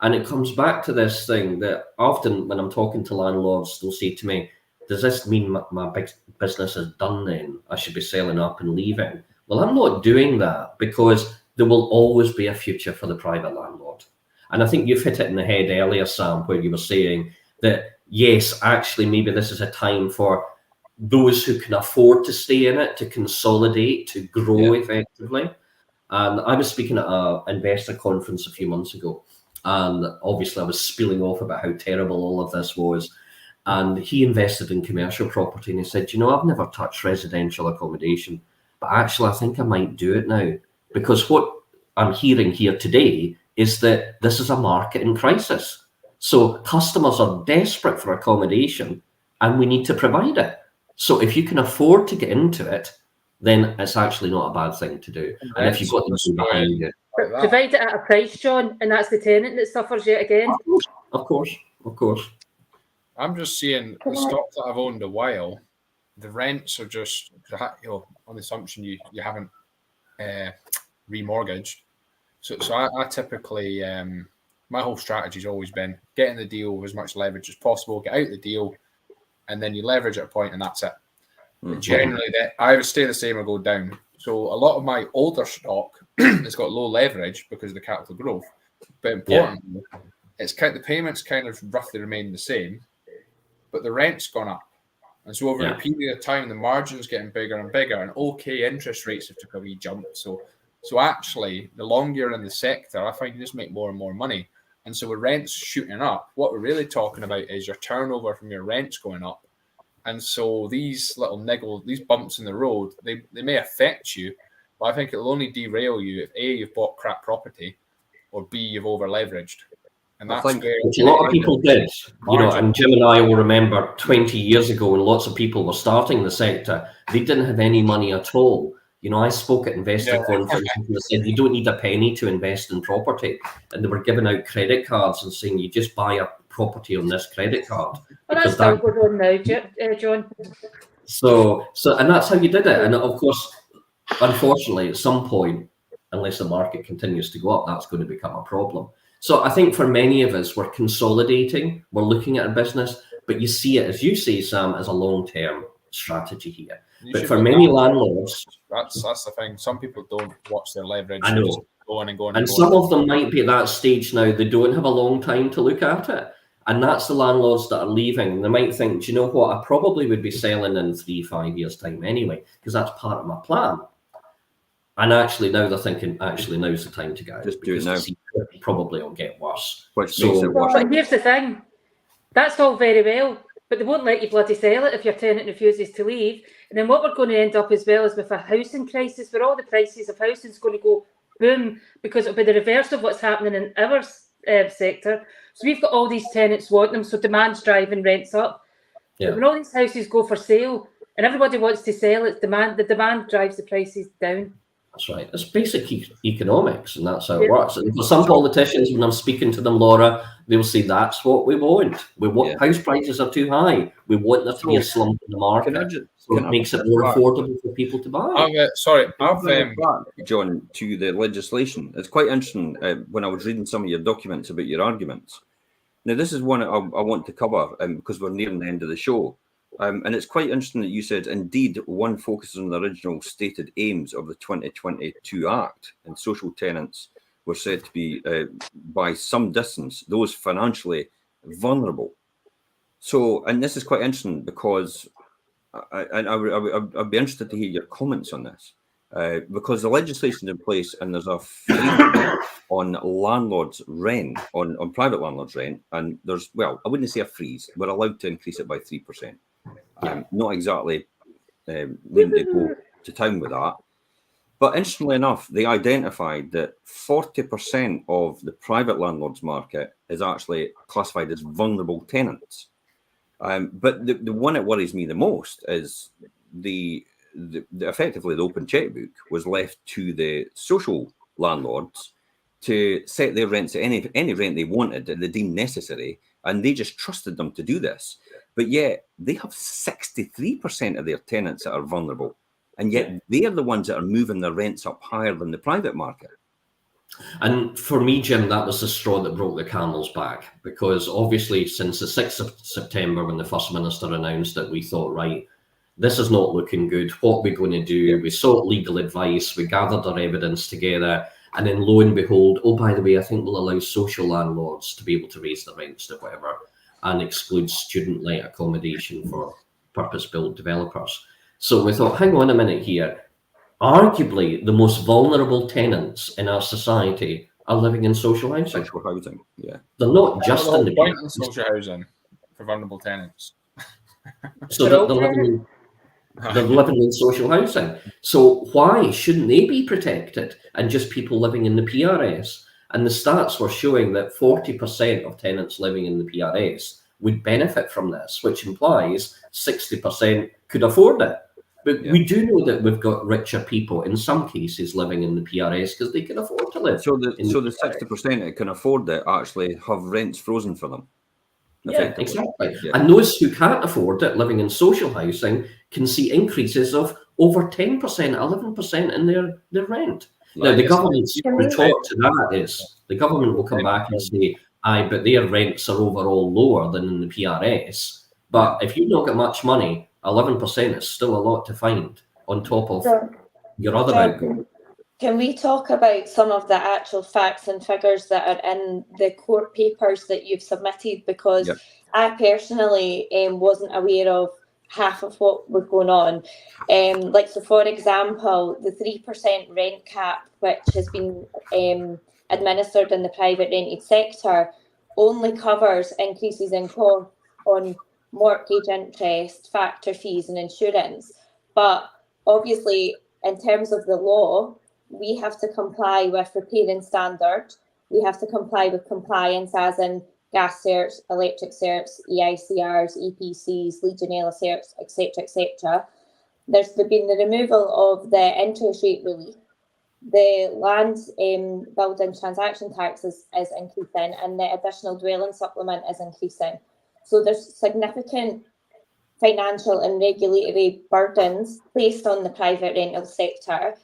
And it comes back to this thing that often when I'm talking to landlords, they'll say to me, does this mean my big business is done then? I should be selling up and leaving. Well, I'm not doing that because there will always be a future for the private landlord. And I think you've hit it in the head earlier, Sam, where you were saying that, yes, actually, maybe this is a time for those who can afford to stay in it, to consolidate, to grow effectively. And I was speaking at an investor conference a few months ago, and obviously I was spilling off about how terrible all of this was. And he invested in commercial property, and he said, I've never touched residential accommodation, but actually I think I might do it now, because what I'm hearing here today is that this is a market in crisis. So customers are desperate for accommodation, and we need to provide it. So if you can afford to get into it, then it's actually not a bad thing to do. And if you've got the money behind you. Provide it at a price, John, and that's the tenant that suffers yet again. Of course. I'm just seeing the stock that I've owned a while, the rents are just, on the assumption you haven't remortgaged. So I typically, my whole strategy has always been getting the deal with as much leverage as possible, get out the deal, and then you leverage at a point and that's it. Mm-hmm. Generally, I would stay the same or go down. So a lot of my older stock has got low leverage because of the capital growth. But importantly, the payments kind of roughly remain the same, but the rent's gone up. And so over a period of time, the margin's getting bigger and bigger, and interest rates have took a wee jump. So actually, the longer you're in the sector, I find you just make more and more money. And so with rents shooting up, what we're really talking about is your turnover from your rents going up. And so these little these bumps in the road, they may affect you, but I think it'll only derail you if A, you've bought crap property, or B, you've over leveraged. And that's which a lot of people did. And Jim and I will remember 20 years ago when lots of people were starting the sector, they didn't have any money at all. I spoke at investor conferences and they said, you don't need a penny to invest in property. And they were giving out credit cards and saying, you just buy a property on this credit card. Well, that's still going on now, John. So, and that's how you did it. And of course, unfortunately, at some point, unless the market continues to go up, that's going to become a problem. So I think for many of us, we're consolidating, we're looking at a business, but you see it, as you say, Sam, as a long-term strategy here. But for many landlords, that's the thing. Some people don't watch their leverage. I know. And some of them might be at that stage now. They don't have a long time to look at it, and that's the landlords that are leaving. They might think, do you know what? I probably would be selling in 3-5 years' time anyway, because that's part of my plan. And actually, now they're thinking, actually, now's the time to go. Just do it now. Probably will get worse. Which makes it worse. But here's the thing. That's all very well, but they won't let you bloody sell it if your tenant refuses to leave. And then what we're going to end up as well is with a housing crisis where all the prices of housing is going to go boom, because it'll be the reverse of what's happening in our sector. So we've got all these tenants want them, so demand's driving rents up. But when all these houses go for sale and everybody wants to sell, the demand drives the prices down. That's right. It's basic economics, and that's how it works. And for some politicians, when I'm speaking to them, Laura, they'll say that's what we want. We want house prices are too high. We want there to be a slump in the market. So it makes it more affordable for people to buy. John, to the legislation. It's quite interesting when I was reading some of your documents about your arguments. Now, this is one I want to cover because we're nearing the end of the show. And it's quite interesting that you said, indeed, one focuses on the original stated aims of the 2022 Act, and social tenants were said to be, by some distance, those financially vulnerable. So, and this is quite interesting because I'd be interested to hear your comments on this, because the legislation is in place and there's a freeze on landlords' rent, on private landlords' rent, and there's, well, I wouldn't say a freeze, we're allowed to increase it by 3%. Not exactly when they go to town with that. But interestingly enough, they identified that 40% of the private landlords market is actually classified as vulnerable tenants. But the one that worries me the most is the effectively the open checkbook was left to the social landlords to set their rents at any rent they wanted that they deemed necessary, and they just trusted them to do this. But yet they have 63% of their tenants that are vulnerable, and yet they're the ones that are moving their rents up higher than the private market. And for me, Jim, that was the straw that broke the camel's back, because obviously since the 6th of September, when the First Minister announced it, we thought, right, this is not looking good. What are we going to do? We sought legal advice, we gathered our evidence together, and then lo and behold, oh, by the way, I think we'll allow social landlords to be able to raise the rents to whatever and exclude student-let accommodation for purpose-built developers. So we thought, hang on a minute here. Arguably, the most vulnerable tenants in our society are living in social housing. Social housing, yeah. They're not just in the point in social housing for vulnerable tenants. So they're living in social housing. So why shouldn't they be protected and just people living in the PRS? And the stats were showing that 40% of tenants living in the PRS would benefit from this, which implies 60% could afford it. But we do know that we've got richer people in some cases living in the PRS because they can afford to live. So the 60% that can afford it actually have rents frozen for them. Yeah, exactly. Yeah. And those who can't afford it, living in social housing, can see increases of over 10%, 11% in their rent. Now, the government's retort to that is the government will come back and say, aye, but their rents are overall lower than in the PRS. But if you've not got much money, 11% is still a lot to find on top of your other outgoing. Can we talk about some of the actual facts and figures that are in the court papers that you've submitted? Because I personally wasn't aware of half of what was going on. So for example, the 3% rent cap, which has been administered in the private rented sector, only covers increases in cost on mortgage interest, factor fees and insurance. But obviously, in terms of the law, we have to comply with repairing standard. We have to comply with compliance as in gas certs, electric certs, EICRs, EPCs, Legionella certs, etc., etc. There's been the removal of the interest rate relief. The land building transaction tax is increasing, and the additional dwelling supplement is increasing. So there's significant financial and regulatory burdens placed on the private rental sector,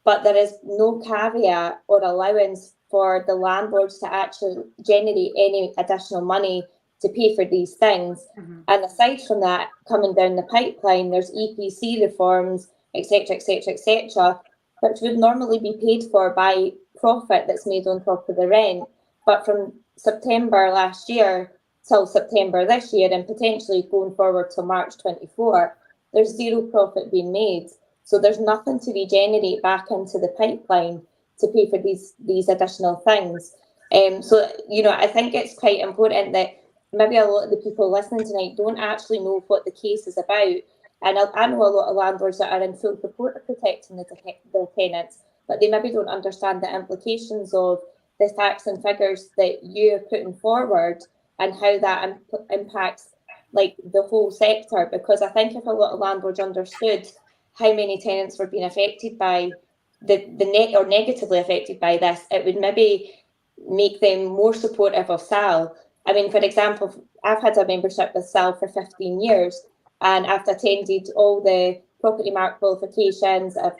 but there is no caveat or allowance for the landlords to actually generate any additional money to pay for these things. Mm-hmm. And aside from that, coming down the pipeline, there's EPC reforms, etc., etc., etc., which would normally be paid for by profit that's made on top of the rent. But from September last year till September this year, and potentially going forward to March 24, there's zero profit being made. So there's nothing to regenerate back into the pipeline to pay for these additional things. So, I think it's quite important that maybe a lot of the people listening tonight don't actually know what the case is about. And I know a lot of landlords that are in full support of protecting their tenants, but they maybe don't understand the implications of the facts and figures that you're putting forward and how that impacts the whole sector. Because I think if a lot of landlords understood how many tenants were being affected by the negatively affected by this, it would maybe make them more supportive of SAL. I mean, for example, I've had a membership with SAL for 15 years, and I've attended all the property mark qualifications, I've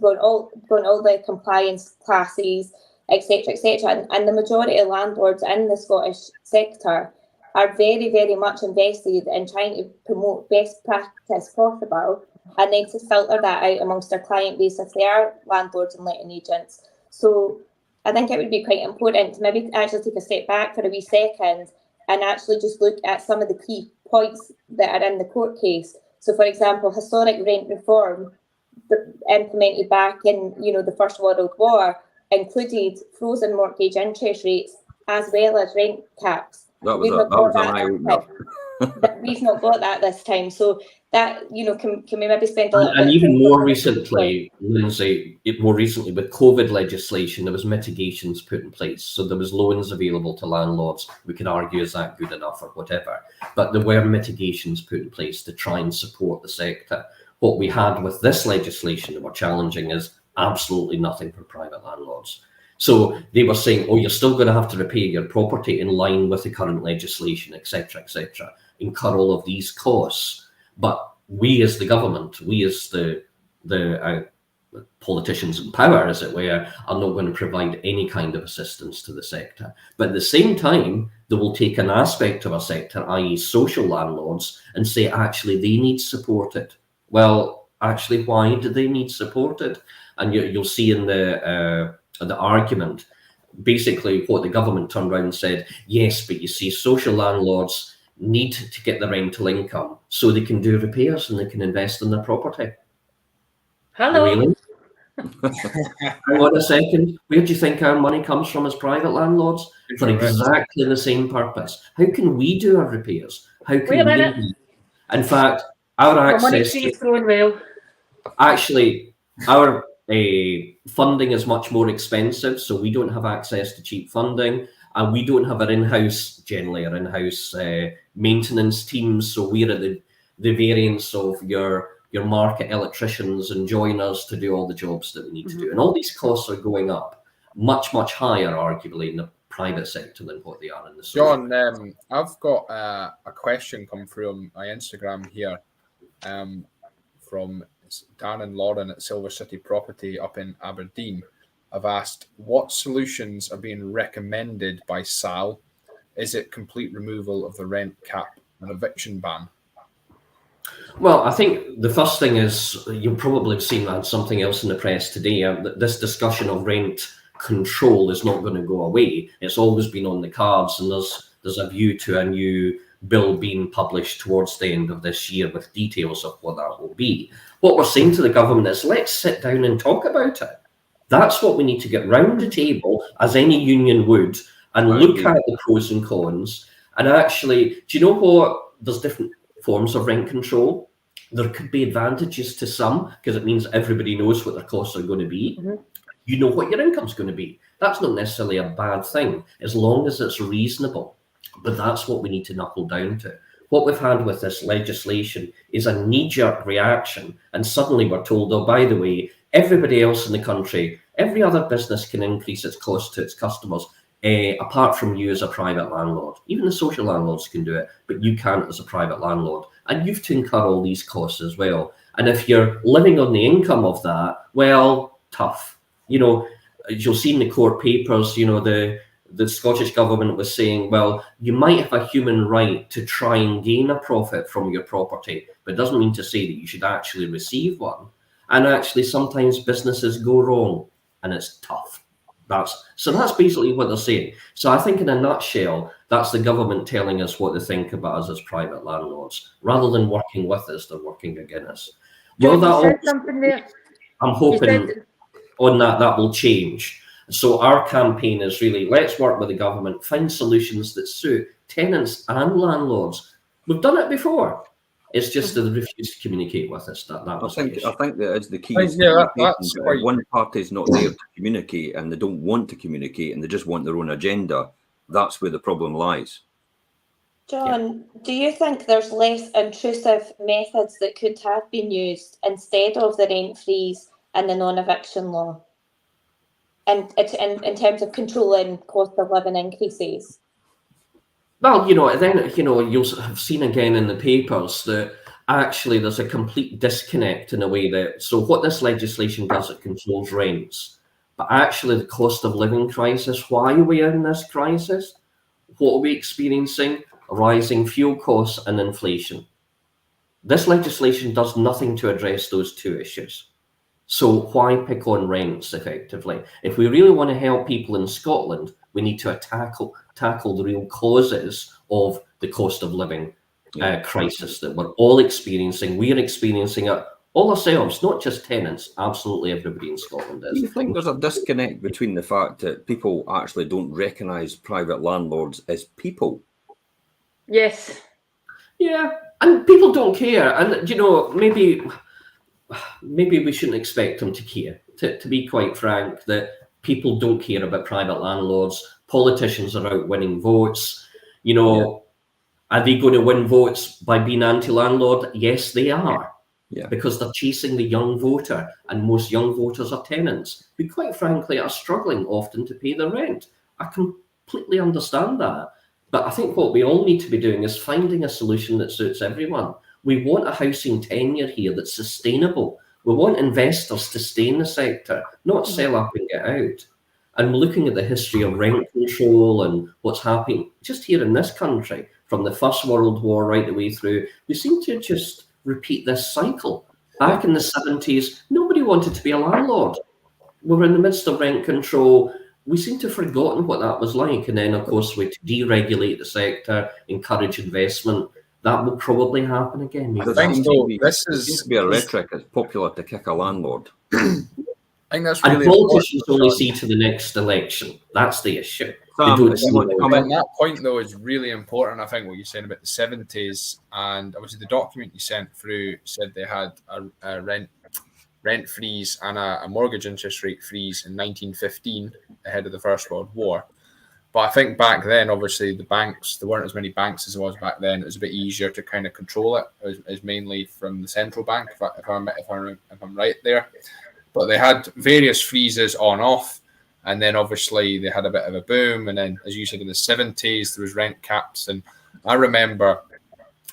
gone all the compliance classes, etc., etc. And the majority of landlords in the Scottish sector are very, very much invested in trying to promote best practice possible, and then to filter that out amongst their client base if they are landlords and letting agents. So I think it would be quite important to maybe actually take a step back for a wee second and actually just look at some of the key points that are in the court case. So, for example, historic rent reform implemented back in the First World War included frozen mortgage interest rates as well as rent caps. That was an eye-opener. We've not got that this time. So that, can we maybe spend a little bit... And even more recently, Lindsay, more recently with COVID legislation, there was mitigations put in place. So there was loans available to landlords. We can argue, is that good enough or whatever? But there were mitigations put in place to try and support the sector. What we had with this legislation that we're challenging is absolutely nothing for private landlords. So they were saying, you're still going to have to repay your property in line with the current legislation, etc., incur all of these costs. But we as the government, we as the politicians in power, as it were, are not going to provide any kind of assistance to the sector. But at the same time, they will take an aspect of a sector, i.e. social landlords, and say, actually, they need supported. Well, actually, why do they need supported? And you'll see in the argument, basically what the government turned around and said, yes, but you see, social landlords need to get the rental income so they can do repairs and they can invest in their property. Hello. Really? Hang on a second. Where do you think our money comes from as private landlords? For exactly the same purpose. How can we do our repairs? How can Wait a minute. we? In fact, our My money access tree's growing well. actually, our funding is much more expensive, so we don't have access to cheap funding, and we don't have our in-house maintenance teams. So we're at the variance of your market electricians and joiners to do all the jobs that we need to do, and all these costs are going up much higher, arguably, in the private sector than what they are in the social. John, I've got a question come through on my Instagram here from Dan and Lauren at Silver City Property up in Aberdeen. I've asked, what solutions are being recommended by SAL? Is it complete removal of the rent cap and eviction ban? Well, I think the first thing is, you'll probably have seen that something else in the press today. This discussion of rent control is not going to go away. It's always been on the cards, and there's a view to a new bill being published towards the end of this year with details of what that will be. What we're saying to the government is, let's sit down and talk about it. That's what we need to get round the table, as any union would, and look at the pros and cons. And actually, do you know what? There's different forms of rent control. There could be advantages to some, because it means everybody knows what their costs are going to be. You know what your income's going to be. That's not necessarily a bad thing, as long as it's reasonable. But that's what we need to knuckle down to. What we've had with this legislation is a knee-jerk reaction, and suddenly we're told, oh, by the way, everybody else in the country, every other business can increase its cost to its customers, apart from you as a private landlord. Even the social landlords can do it, but you can't as a private landlord. And you've to incur all these costs as well. And if you're living on the income of that, well, tough. You know, as you'll see in the court papers, you know, the Scottish government was saying, well, you might have a human right to try and gain a profit from your property, but it doesn't mean to say that you should actually receive one. And actually, sometimes businesses go wrong, and it's tough. So that's basically what they're saying. So I think in a nutshell, that's the government telling us what they think about us as private landlords. Rather than working with us, they're working against us. Well, you said something there. I'm hoping on that will change. So our campaign is really, let's work with the government, find solutions that suit tenants and landlords. We've done it before. It's just that they refuse to communicate with us. I think that is the key. That's if one party's not there to communicate, and they don't want to communicate, and they just want their own agenda, that's where the problem lies. John, do you think there's less intrusive methods that could have been used instead of the rent freeze and the non-eviction law? And in terms of controlling cost of living increases? Well, you know, then, you know, you'll have seen again in the papers that actually there's a complete disconnect in a way that, so what this legislation does, it controls rents. But actually the cost of living crisis, why are we in this crisis? What are we experiencing? Rising fuel costs and inflation. This legislation does nothing to address those two issues. So why pick on rents effectively? If we really want to help people in Scotland, we need to tackle the real causes of the cost of living crisis that we're all experiencing. We're experiencing it all ourselves, not just tenants. Absolutely everybody in Scotland is. Do you think there's a disconnect between the fact that people actually don't recognise private landlords as people? Yes. Yeah, and people don't care. And, you know, maybe we shouldn't expect them to care. To be quite frank, that people don't care about private landlords. Politicians are out winning votes. You know, are they going to win votes by being anti-landlord? Yes, they are. Yeah. Because they're chasing the young voter, and most young voters are tenants who, quite frankly, are struggling often to pay their rent. I completely understand that. But I think what we all need to be doing is finding a solution that suits everyone. We want a housing tenure here that's sustainable. We want investors to stay in the sector, not sell up and get out. And looking at the history of rent control and what's happening just here in this country, from the First World War right the way through, we seem to just repeat this cycle. Back in the 70s, nobody wanted to be a landlord. We were in the midst of rent control. We seem to have forgotten what that was like. And then, of course, we deregulate the sector, encourage investment. That will probably happen again. I think There seems to be a rhetoric it's popular to kick a landlord. I think that's And really politicians only important. see to the next election. That's the issue. Sam, They don't if you see want to the- come And in. that point, though, is really important. I think what you're saying about the 70s, and obviously the document you sent through said they had a rent freeze and a mortgage interest rate freeze in 1915, ahead of the First World War. But I think back then, obviously, the banks, there weren't as many banks as there was back then. It was a bit easier to kind of control it. It was mainly from the central bank, if I'm right there. But they had various freezes on off. And then obviously they had a bit of a boom. And then, as you said, in the 70s, there was rent caps. And I remember,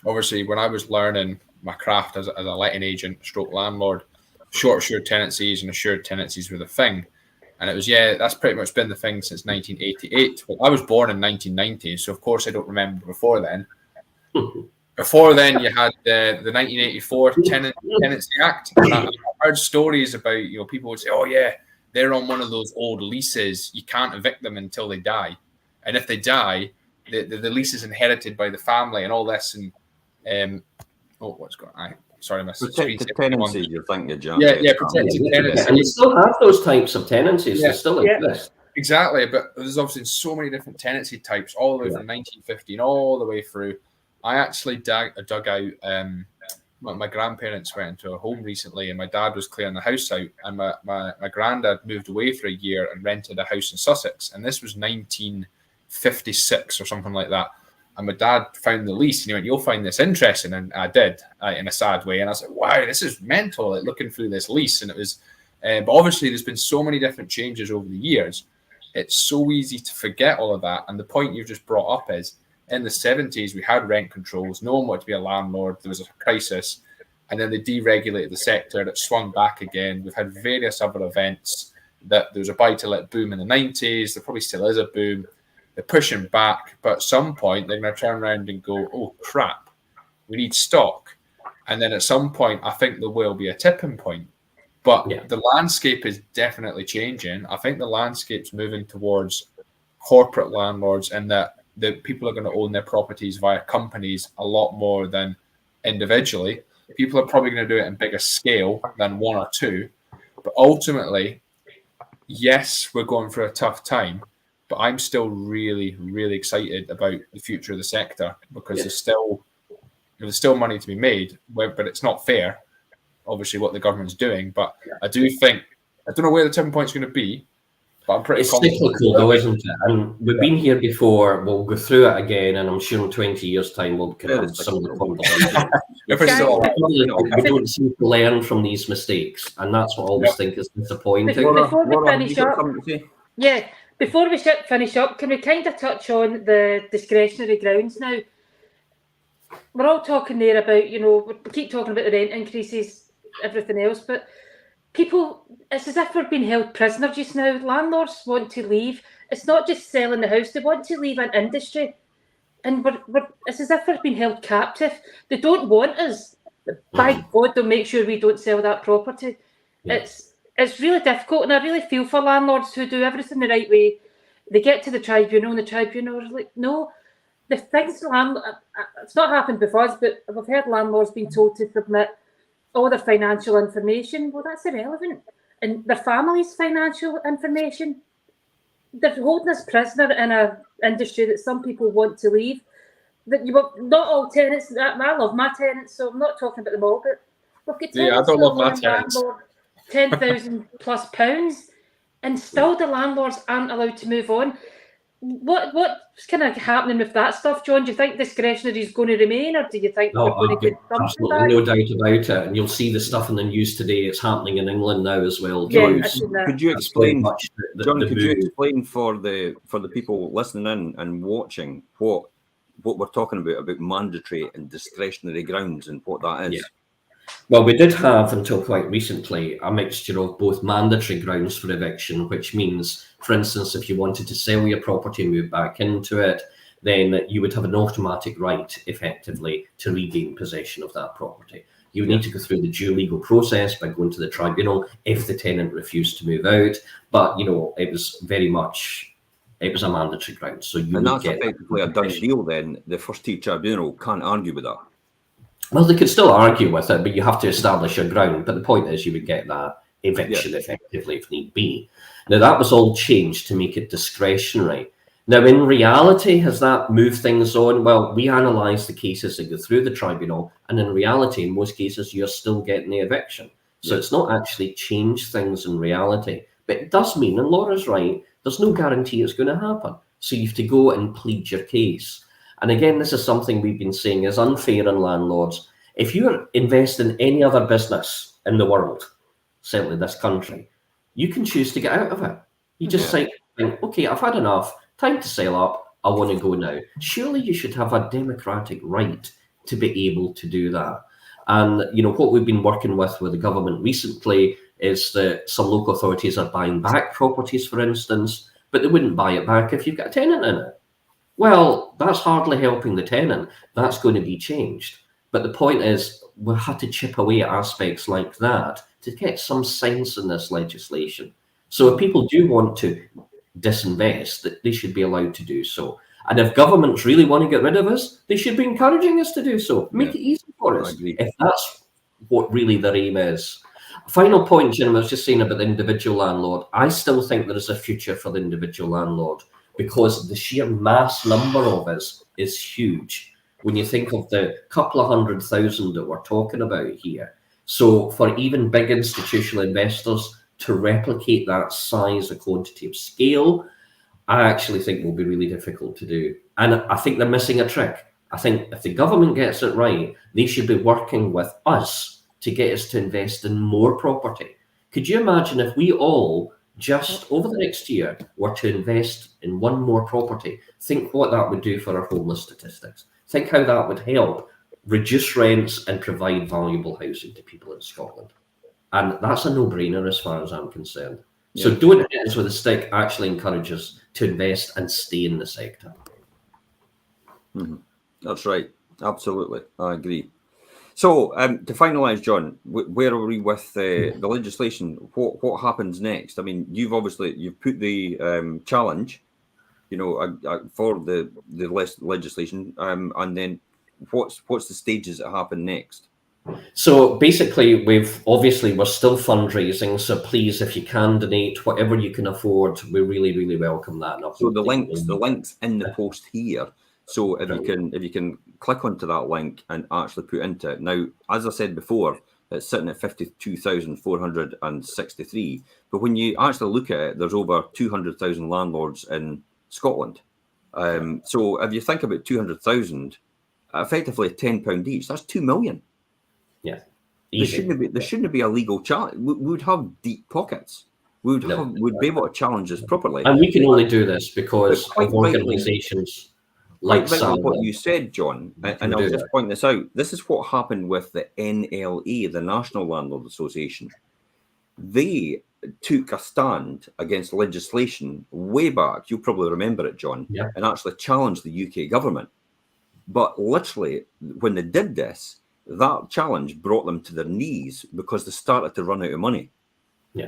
obviously, when I was learning my craft as a letting agent, stroke landlord, short assured tenancies and assured tenancies were the thing. And it was, that's pretty much been the thing since 1988. But I was born in 1990, so of course I don't remember before then. Before then, you had the 1984 Tenancy Act. And I heard stories about, people would say, oh, yeah, they're on one of those old leases. You can't evict them until they die. And if they die, the lease is inherited by the family and all this. And, what's going on? Sorry, my Protected tenancies, you're thinking, John. Yeah, protected tenancies. And you still have those types of tenancies. They still exist. Exactly, but there's obviously so many different tenancy types, all the way from 1915 all the way through. I actually dug out. My grandparents went into a home recently, and my dad was clearing the house out, and my granddad moved away for a year and rented a house in Sussex, and this was 1956 or something like that. And my dad found the lease, and he went, "You'll find this interesting," and I did, in a sad way. And I was like, "Wow, this is mental!" Like looking through this lease, and it was. But obviously, there's been so many different changes over the years. It's so easy to forget all of that. And the point you've just brought up is, in the 70s, we had rent controls. No one wanted to be a landlord. There was a crisis. And then they deregulated the sector. It swung back again. We've had various other events. That there was a buy-to-let boom in the 90s. There probably still is a boom. They're pushing back. But at some point, they're going to turn around and go, oh, crap, we need stock. And then at some point, I think there will be a tipping point. But the landscape is definitely changing. I think the landscape's moving towards corporate landlords, and that the people are going to own their properties via companies a lot more than individually. People are probably going to do it in bigger scale than one or two. But ultimately, yes, we're going through a tough time, but I'm still really, really excited about the future of the sector, because there's still money to be made, but it's not fair, obviously, what the government's doing. But I do think, I don't know where the tipping point's going to be, but I'm pretty confident. It's cyclical though, isn't it? And we've been here before. We'll go through it again, and I'm sure in 20 years' time we'll have some of the conversations. We don't seem to learn from these mistakes, and that's what I always think is disappointing. Before we finish up, finish up, can we kind of touch on the discretionary grounds now? We're all talking there about, we keep talking about the rent increases, everything else, but people, it's as if we're being held prisoner just now. Landlords want to leave. It's not just selling the house, they want to leave an industry. And it's as if we're being held captive. They don't want us. By God, they'll make sure we don't sell that property. Yeah. It's really difficult, and I really feel for landlords who do everything the right way. They get to the tribunal, and the tribunal is like, no, the things it's not happened before us, but I've heard landlords being told to submit all their financial information. Well, that's irrelevant. And their family's financial information. They're holding us prisoner in an industry that some people want to leave. That not all tenants. I love my tenants, so I'm not talking about them all. But look at I don't love my tenants. £10,000+, and still the landlords aren't allowed to move on. What's kind of happening with that stuff, John? Do you think discretionary is going to remain, or do you think we're going to get something absolutely back? No doubt about it, and you'll see the stuff in the news today. It's happening in England now as well. Yeah, could you explain, John? Could you explain for the people listening in and watching what we're talking about mandatory and discretionary grounds and what that is? Yeah. Well, we did have, until quite recently, a mixture of both mandatory grounds for eviction, which means, for instance, if you wanted to sell your property and move back into it, then you would have an automatic right, effectively, to regain possession of that property. You need to go through the due legal process by going to the tribunal if the tenant refused to move out. But, you know, it was very much, it was a mandatory ground. So you And would that's get effectively a done deal then. The First Tier Tribunal can't argue with that. Well, they could still argue with it, but you have to establish your ground. But the point is you would get that eviction effectively if need be. Now, that was all changed to make it discretionary. Now, in reality, has that moved things on? Well, we analyse the cases that go through the tribunal, and in reality, in most cases, you're still getting the eviction. So it's not actually changed things in reality. But it does mean, and Laura's right, there's no guarantee it's going to happen. So you have to go and plead your case. And again, this is something we've been saying is unfair on landlords. If you invest in any other business in the world, certainly this country, you can choose to get out of it. You just think, okay, I've had enough. Time to sell up. I want to go now. Surely you should have a democratic right to be able to do that. And, you know, what we've been working with the government recently is that some local authorities are buying back properties, for instance, but they wouldn't buy it back if you've got a tenant in it. Well, that's hardly helping the tenant. That's going to be changed. But the point is, we had to chip away at aspects like that to get some sense in this legislation. So if people do want to disinvest, that they should be allowed to do so. And if governments really want to get rid of us, they should be encouraging us to do so. Make it easy for us, if that's what really their aim is. Final point, Jim, I was just saying about the individual landlord. I still think there is a future for the individual landlord because the sheer mass number of us is huge. When you think of the couple of 100,000 that we're talking about here. So for even big institutional investors to replicate that size, a quantity of scale, I actually think will be really difficult to do. And I think they're missing a trick. I think if the government gets it right, they should be working with us to get us to invest in more property. Could you imagine if we all just over the next year were to invest in one more property? Think what that would do for our homeless statistics. Think how that would help reduce rents and provide valuable housing to people in Scotland. And that's a no-brainer as far as I'm concerned. So don't hit us with a stick, actually encourage us to invest and stay in the sector. That's right. Absolutely. I agree. So to finalise, John, where are we with the legislation? What happens next? I mean, you've put the challenge, you know, for the legislation, and then what's the stages that happen next? So basically, we're still fundraising. So please, if you can donate whatever you can afford, we really, really welcome that. So the link's in the post here. So if you can click onto that link and actually put into it. Now, as I said before, it's sitting at 52,463. But when you actually look at it, there's over 200,000 landlords in Scotland. So if you think about 200,000, effectively £10 each, that's 2 million. Yeah. There shouldn't be a legal challenge. We would have deep pockets. We'd be able to challenge this properly. And we can only do this because of organisations like what you said, John, and I'll just point this out. This is what happened with the NLA, the National Landlord Association. They took a stand against legislation way back. You'll probably remember it, John, and actually challenged the UK government. But literally, when they did this, that challenge brought them to their knees because they started to run out of money.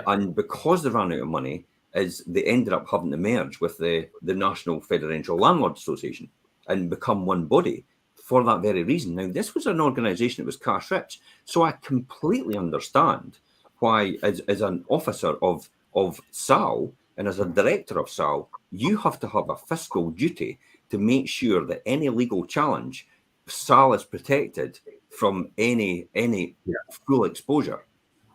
And because they ran out of money, they ended up having to merge with the National Federal Landlord Association and become one body for that very reason. Now, this was an organisation that was cash rich. So I completely understand why, as an officer of SAL and as a director of SAL, you have to have a fiscal duty to make sure that any legal challenge, SAL is protected from any full exposure.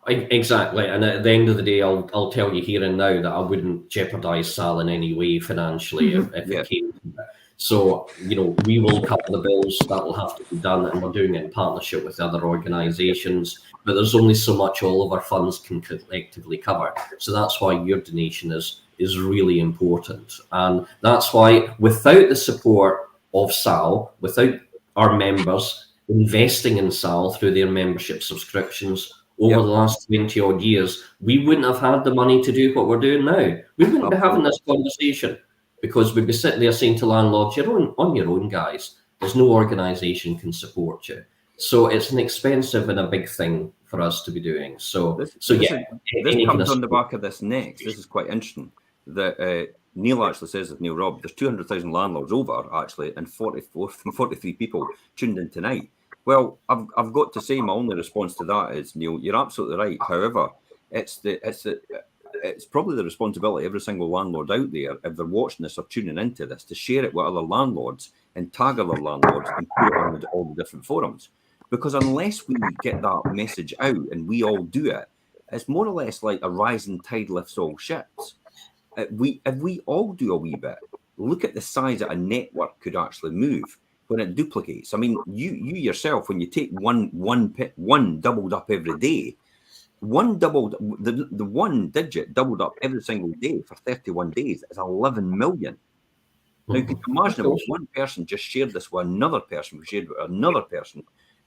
Exactly, and at the end of the day, I'll tell you here and now that I wouldn't jeopardise SAL in any way financially if it came to that. So, you know, we will cover the bills. That will have to be done, and we're doing it in partnership with other organisations. But there's only so much all of our funds can collectively cover. So that's why your donation is really important, and that's why without the support of SAL, without our members investing in SAL through their membership subscriptions over the last 20 odd years, we wouldn't have had the money to do what we're doing now. We wouldn't be having this conversation because we'd be sitting there saying to landlords, you're on your own, guys. There's no organisation can support you. So it's an expensive and a big thing for us to be doing. This comes on the back of this next. This is quite interesting. That Neil actually says, Neil Robb, there's 200,000 landlords over actually, and 43 people tuned in tonight. Well, I've got to say, my only response to that is, Neil, you're absolutely right. However, it's probably the responsibility of every single landlord out there, if they're watching this or tuning into this, to share it with other landlords and tag other landlords and put it on all the different forums. Because unless we get that message out and we all do it, it's more or less like a rising tide lifts all ships. If we all do a wee bit, look at the size that a network could actually move when it duplicates. I mean, you yourself, when you take one doubled up every day, the one digit doubled up every single day for 31 days is 11 million. Now, could you imagine if one person just shared this with another person, shared it with another person,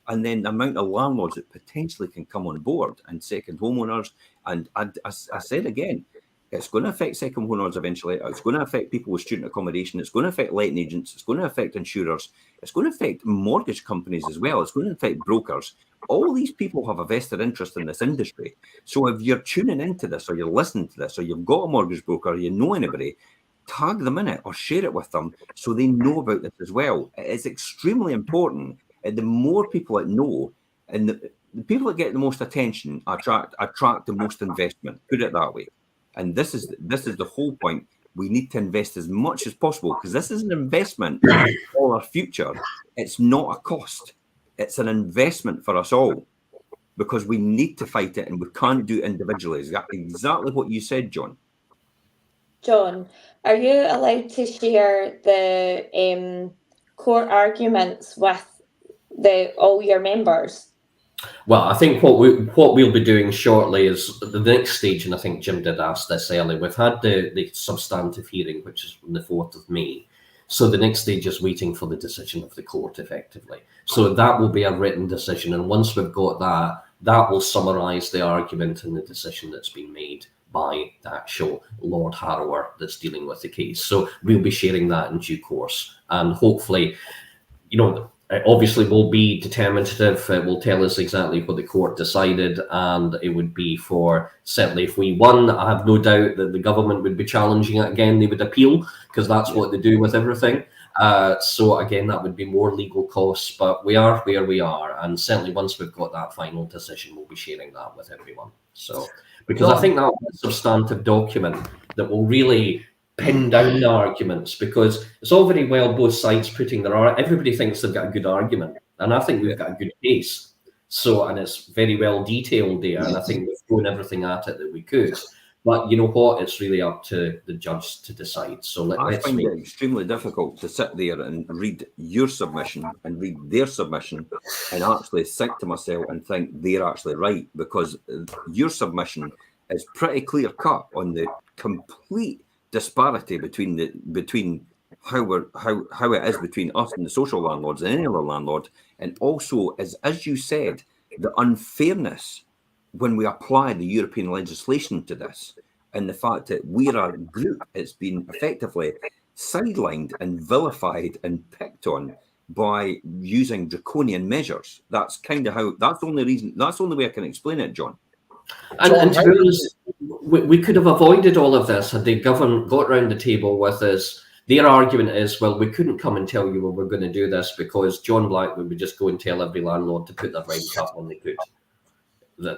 and then the amount of landlords that potentially can come on board and second homeowners, and I said again, it's going to affect second homeowners eventually. It's going to affect people with student accommodation. It's going to affect letting agents. It's going to affect insurers. It's going to affect mortgage companies as well. It's going to affect brokers. All these people have a vested interest in this industry. So if you're tuning into this or you're listening to this or you've got a mortgage broker or you know anybody, tag them in it or share it with them so they know about this as well. It is extremely important. And the more people that know, and the people that get the most attention attract the most investment. Put it that way. And this is the whole point. We need to invest as much as possible because this is an investment for our future. It's not a cost. It's an investment for us all because we need to fight it and we can't do it individually. Exactly what you said, John. John, are you allowed to share the court arguments with all your members? Well, I think what we'll be doing shortly is the next stage, and I think Jim did ask this earlier. We've had the substantive hearing, which is on the 4th of May. So the next stage is waiting for the decision of the court, effectively. So that will be a written decision, and once we've got that, that will summarise the argument and the decision that's been made by the actual Lord Harrower that's dealing with the case. So we'll be sharing that in due course, and hopefully, obviously will be determinative. It will tell us exactly what the court decided, and it would be for, certainly if we won, I have no doubt that the government would be challenging it again. They would appeal because that's what they do with everything. So again, that would be more legal costs, but we are where we are. And certainly once we've got that final decision, we'll be sharing that with everyone. So, because I think that's a substantive document that will really pin down the arguments, because it's all very well both sides putting everybody thinks they've got a good argument, and I think we've got a good case. So, and it's very well detailed there, and I think we've thrown everything at it that we could. But you know what? It's really up to the judge to decide. So I find it extremely difficult to sit there and read your submission and read their submission and actually think to myself and think they're actually right, because your submission is pretty clear cut on the complete disparity between how it is between us and the social landlords and any other landlord, and also as you said, the unfairness when we apply the European legislation to this, and the fact that we're a group that's been effectively sidelined and vilified and picked on by using draconian measures. That's kind of how. That's the only way I can explain it, John. And to be honest, we could have avoided all of this had the government got round the table with us. Their argument is, well, we couldn't come and tell you we're going to do this because John Blackwood would just go and tell every landlord to put their rent up when they could.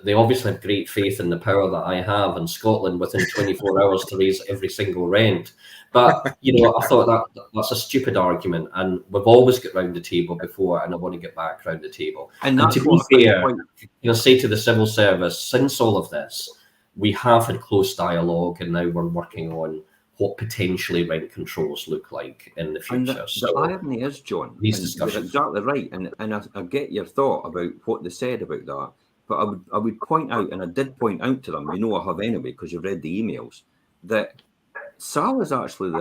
They obviously have great faith in the power that I have in Scotland within 24 hours to raise every single rent. But, I thought that's a stupid argument. And we've always got round the table before, and I want to get back round the table. And to be fair, say to the civil service, since all of this, we have had close dialogue, and now we're working on what potentially rent controls look like in the future. And the irony is, John, these discussions. You're exactly right. And I get your thought about what they said about that. But I would point out, and I did point out to them, I have anyway, because you've read the emails, that SAL is actually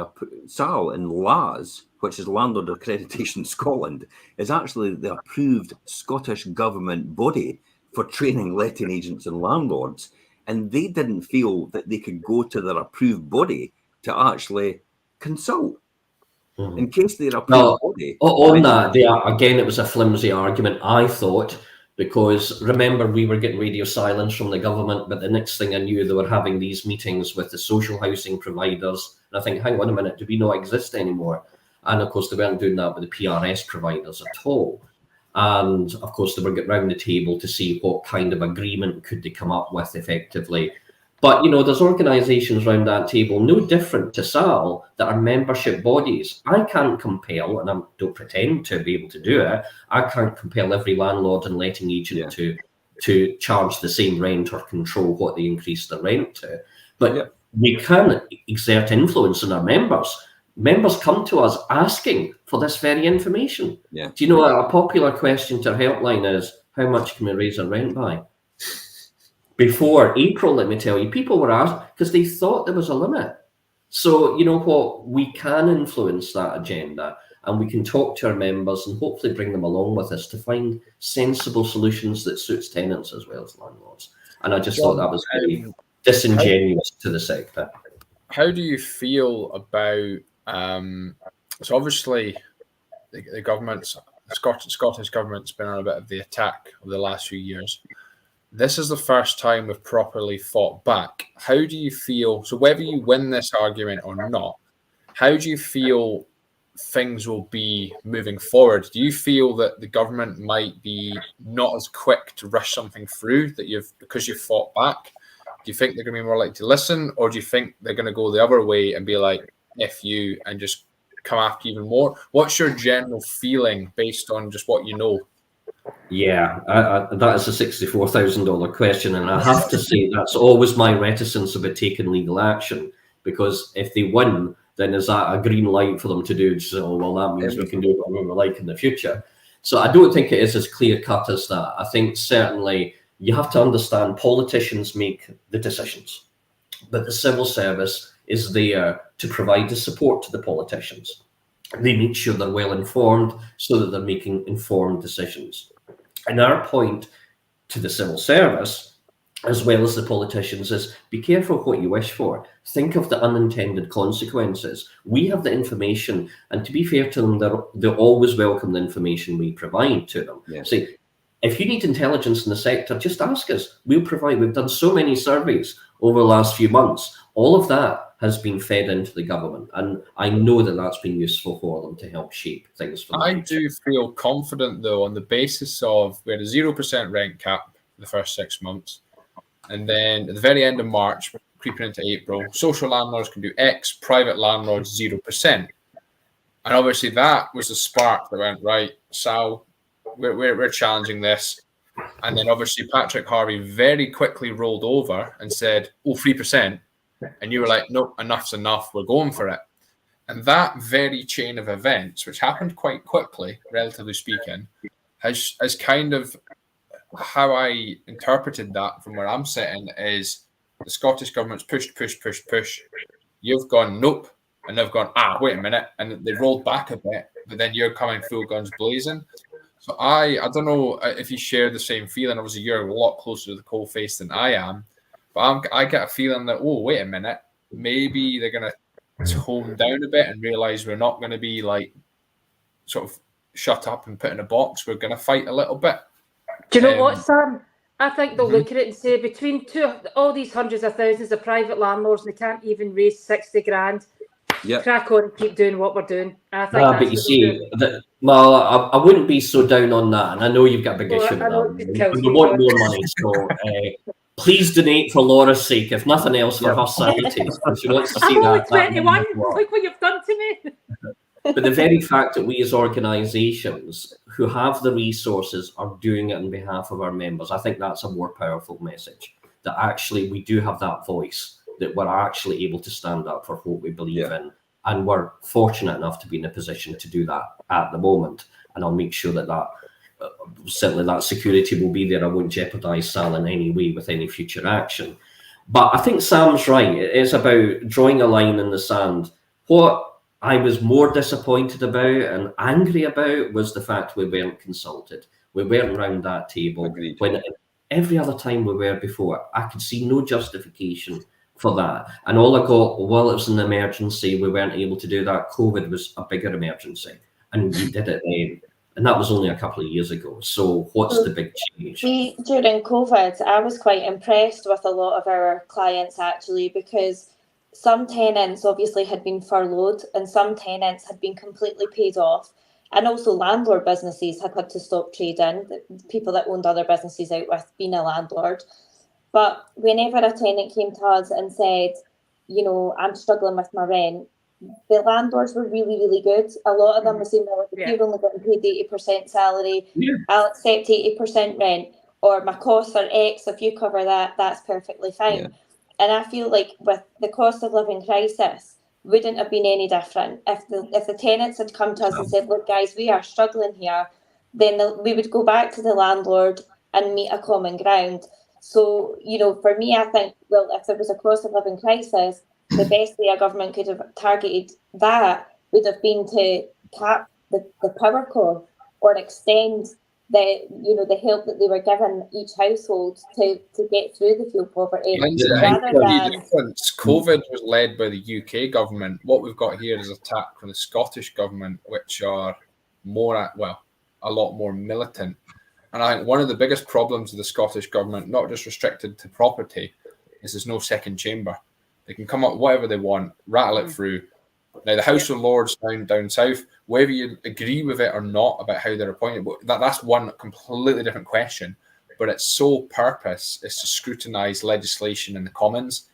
SAL and LAS, which is Landlord Accreditation Scotland, is actually the approved Scottish government body for training letting agents and landlords. And they didn't feel that they could go to their approved body to actually consult. in case they're a Well, body. on that, again, it was a flimsy argument, I thought, because remember, we were getting radio silence from the government, but the next thing I knew, they were having these meetings with the social housing providers. And I think, hang on a minute, do we not exist anymore? And of course, they weren't doing that with the PRS providers at all. And of course, they were getting round the table to see what kind of agreement could they come up with effectively. But, there's organisations around that table, no different to SAL, that are membership bodies. I can't compel, and I don't pretend to be able to do it, I can't compel every landlord and letting agent to charge the same rent or control what they increase the rent to. But we can exert influence on our members. Members come to us asking for this very information. Yeah. Do you know a popular question to our helpline is, how much can we raise our rent by? Before April, let me tell you, people were asked because they thought there was a limit. So, you know what, we can influence that agenda, and we can talk to our members and hopefully bring them along with us to find sensible solutions that suits tenants as well as landlords. And I just thought that was very disingenuous to the sector. How do you feel about, so obviously the government's, the Scottish government's been on a bit of the attack over the last few years. This is the first time we've properly fought back. How do you feel? So whether you win this argument or not, how do you feel things will be moving forward? Do you feel that the government might be not as quick to rush something through because you've fought back? Do you think they're going to be more likely to listen, or do you think they're going to go the other way and be like, F you, and just come after you even more? What's your general feeling based on just what you know? Yeah, that is a $64,000 question, and I have to say that's always my reticence about taking legal action, because if they win, then is that a green light for them to do so? Well, that means we can do whatever we like in the future. So I don't think it is as clear-cut as that. I think certainly you have to understand politicians make the decisions, but the civil service is there to provide the support to the politicians. They make sure they're well informed so that they're making informed decisions. And our point to the civil service, as well as the politicians, is be careful what you wish for. Think of the unintended consequences. We have the information, and to be fair to them, they're always welcome the information we provide to them. Yes. See, if you need intelligence in the sector, just ask us. We'll provide. We've done so many surveys over the last few months. All of that has been fed into the government, and I know that that's been useful for them to help shape things for them. I do feel confident, though, on the basis of we had a 0% rent cap for the first 6 months, and then at the very end of March, creeping into April, social landlords can do X, private landlords 0%. And obviously that was the spark that went, right, Sal, we're challenging this. And then obviously Patrick Harvey very quickly rolled over and said, 3%. And you were like, nope, enough's enough, we're going for it. And that very chain of events, which happened quite quickly, relatively speaking, has kind of how I interpreted that from where I'm sitting is the Scottish government's push. You've gone, nope. And they've gone, wait a minute. And they rolled back a bit, but then you're coming full guns blazing. So I don't know if you share the same feeling. Obviously, you're a lot closer to the coalface than I am. But I get a feeling that, wait a minute, maybe they're going to tone down a bit and realise we're not going to be like sort of shut up and put in a box. We're going to fight a little bit. Do you know what, Sam? I think they'll look at it and say between all these hundreds of thousands of private landlords, they can't even raise 60 grand. Yep. Crack on and keep doing what we're doing. I think but you see, I wouldn't be so down on that. And I know you've got a big issue with that. We want more money, so... Please donate for Laura's sake, if nothing else, for her sanity. She wants to see I'm that. only 21. Look what you've done to me. But the very fact that we as organisations who have the resources are doing it on behalf of our members, I think that's a more powerful message. That actually we do have that voice, that we're actually able to stand up for what we believe in. And we're fortunate enough to be in a position to do that at the moment. And I'll make sure that certainly that security will be there. I won't jeopardise Sal in any way with any future action. But I think Sam's right. It's about drawing a line in the sand. What I was more disappointed about and angry about was the fact we weren't consulted. We weren't around that table. Agreed. When every other time we were before, I could see no justification for that. And all I got, well, it was an emergency, we weren't able to do that. COVID was a bigger emergency, and we did it then. And that was only a couple of years ago. So what's the big change? See, during COVID, I was quite impressed with a lot of our clients, actually, because some tenants obviously had been furloughed and some tenants had been completely paid off. And also landlord businesses had to stop trading, the people that owned other businesses out with being a landlord. But whenever a tenant came to us and said, you know, I'm struggling with my rent, the landlords were really, really good. A lot of them were saying, well, if you're only getting paid 80% salary, I'll accept 80% rent, or my costs are X, if you cover that, that's perfectly fine. Yeah. And I feel like with the cost of living crisis, wouldn't have been any different. If the tenants had come to us and said, look, guys, we are struggling here, then we would go back to the landlord and meet a common ground. So, you know, for me, I think, well, if there was a cost of living crisis, the best way a government could have targeted that would have been to cap the power cost or extend the help that they were giving each household to get through the fuel poverty. COVID was led by the UK government. What we've got here is attack from the Scottish government, which are a lot more militant. And I think one of the biggest problems of the Scottish government, not just restricted to property, is there's no second chamber. They can come up whatever they want, rattle it through. Now, the House of Lords down south, whether you agree with it or not about how they're appointed, that's one completely different question. But its sole purpose is to scrutinise legislation in the Commons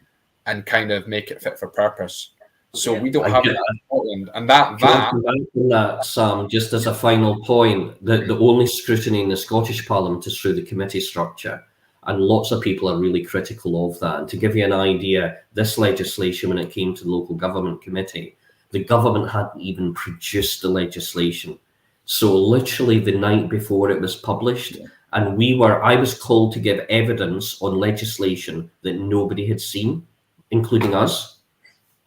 and kind of make it fit for purpose. So we don't have that in Scotland. And that, Sam, just as a final point, the only scrutiny in the Scottish Parliament is through the committee structure. And lots of people are really critical of that. And to give you an idea, this legislation, when it came to the local government committee, the government hadn't even produced the legislation. So literally the night before it was published, and I was called to give evidence on legislation that nobody had seen, including us.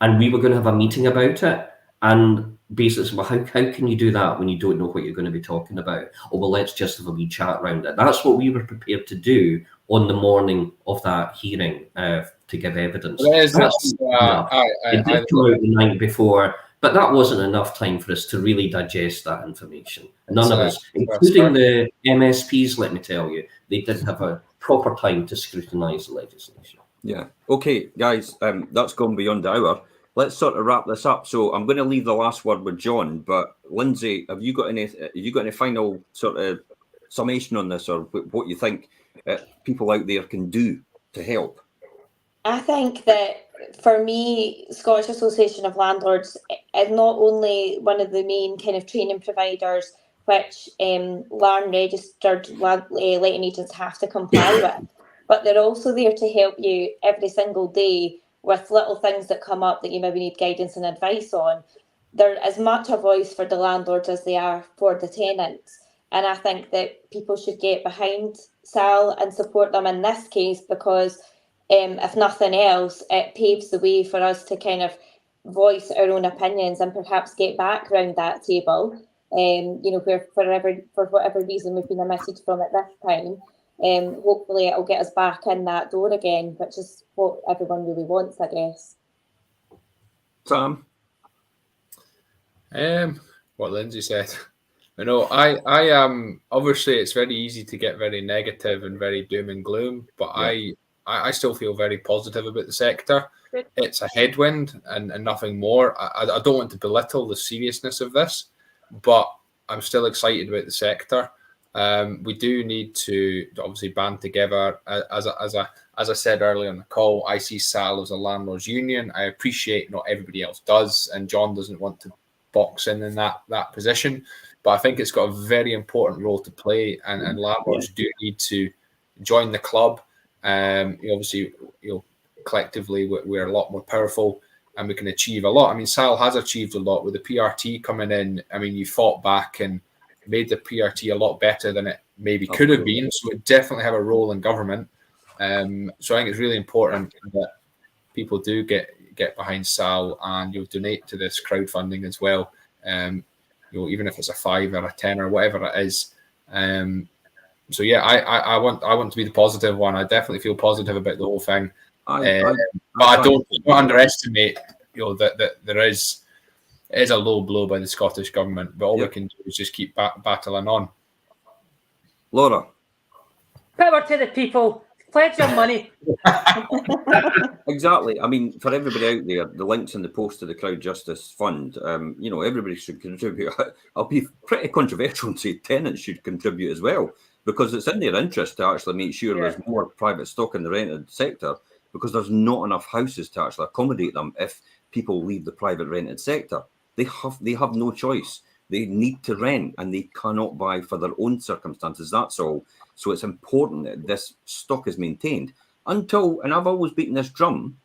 And we were going to have a meeting about it. And basically, well, how can you do that when you don't know what you're going to be talking about? Or, well, let's just have a wee chat around it. That's what we were prepared to do on the morning of that hearing to give evidence. It did come out the night before, but that wasn't enough time for us to really digest that information. None of us, including the MSPs, let me tell you, they didn't have a proper time to scrutinise the legislation. Yeah. Okay, guys, that's gone beyond the hour. Let's sort of wrap this up. So I'm going to leave the last word with John, but Lindsay, have you got any final sort of summation on this, or what you think people out there can do to help? I think that for me, Scottish Association of Landlords is not only one of the main kind of training providers which LARN registered letting agents have to comply with, but they're also there to help you every single day with little things that come up that you maybe need guidance and advice on. They're as much a voice for the landlords as they are for the tenants. And I think that people should get behind SAL and support them in this case, because if nothing else, it paves the way for us to kind of voice our own opinions and perhaps get back around that table, where for whatever reason we've been omitted from at this time. Hopefully it'll get us back in that door again, which is what everyone really wants, I guess. Sam? What Lindsay said. I obviously it's very easy to get very negative and very doom and gloom, but I still feel very positive about the sector. It's a headwind and nothing more. I don't want to belittle the seriousness of this, but I'm still excited about the sector. We do need to obviously band together. As I said earlier on the call, I see SAL as a landlords union. I appreciate not everybody else does, and John doesn't want to box in that position. But I think it's got a very important role to play, and landlords do need to join the club. Obviously, collectively we're a lot more powerful, and we can achieve a lot. I mean, SAL has achieved a lot with the PRT coming in. I mean, you fought back and made the PRT a lot better than it maybe could have been. So it definitely have a role in government. So I think it's really important that people do get behind SAL and you'll donate to this crowdfunding as well. Even if it's a 5 or a 10 or whatever it is. So yeah, I want to be the positive one. I definitely feel positive about the whole thing. But I don't underestimate, that there is a low blow by the Scottish government. But all we can do is just keep battling on. Laura. Power to the people. Pledge your money. Exactly. I mean, for everybody out there, the link's in the post to the Crowd Justice Fund. Everybody should contribute. I'll be pretty controversial and say tenants should contribute as well, because it's in their interest to actually make sure there's more private stock in the rented sector, because there's not enough houses to actually accommodate them if people leave the private rented sector. They have no choice. They need to rent and they cannot buy for their own circumstances. That's all. So it's important that this stock is maintained until, and I've always beaten this drum,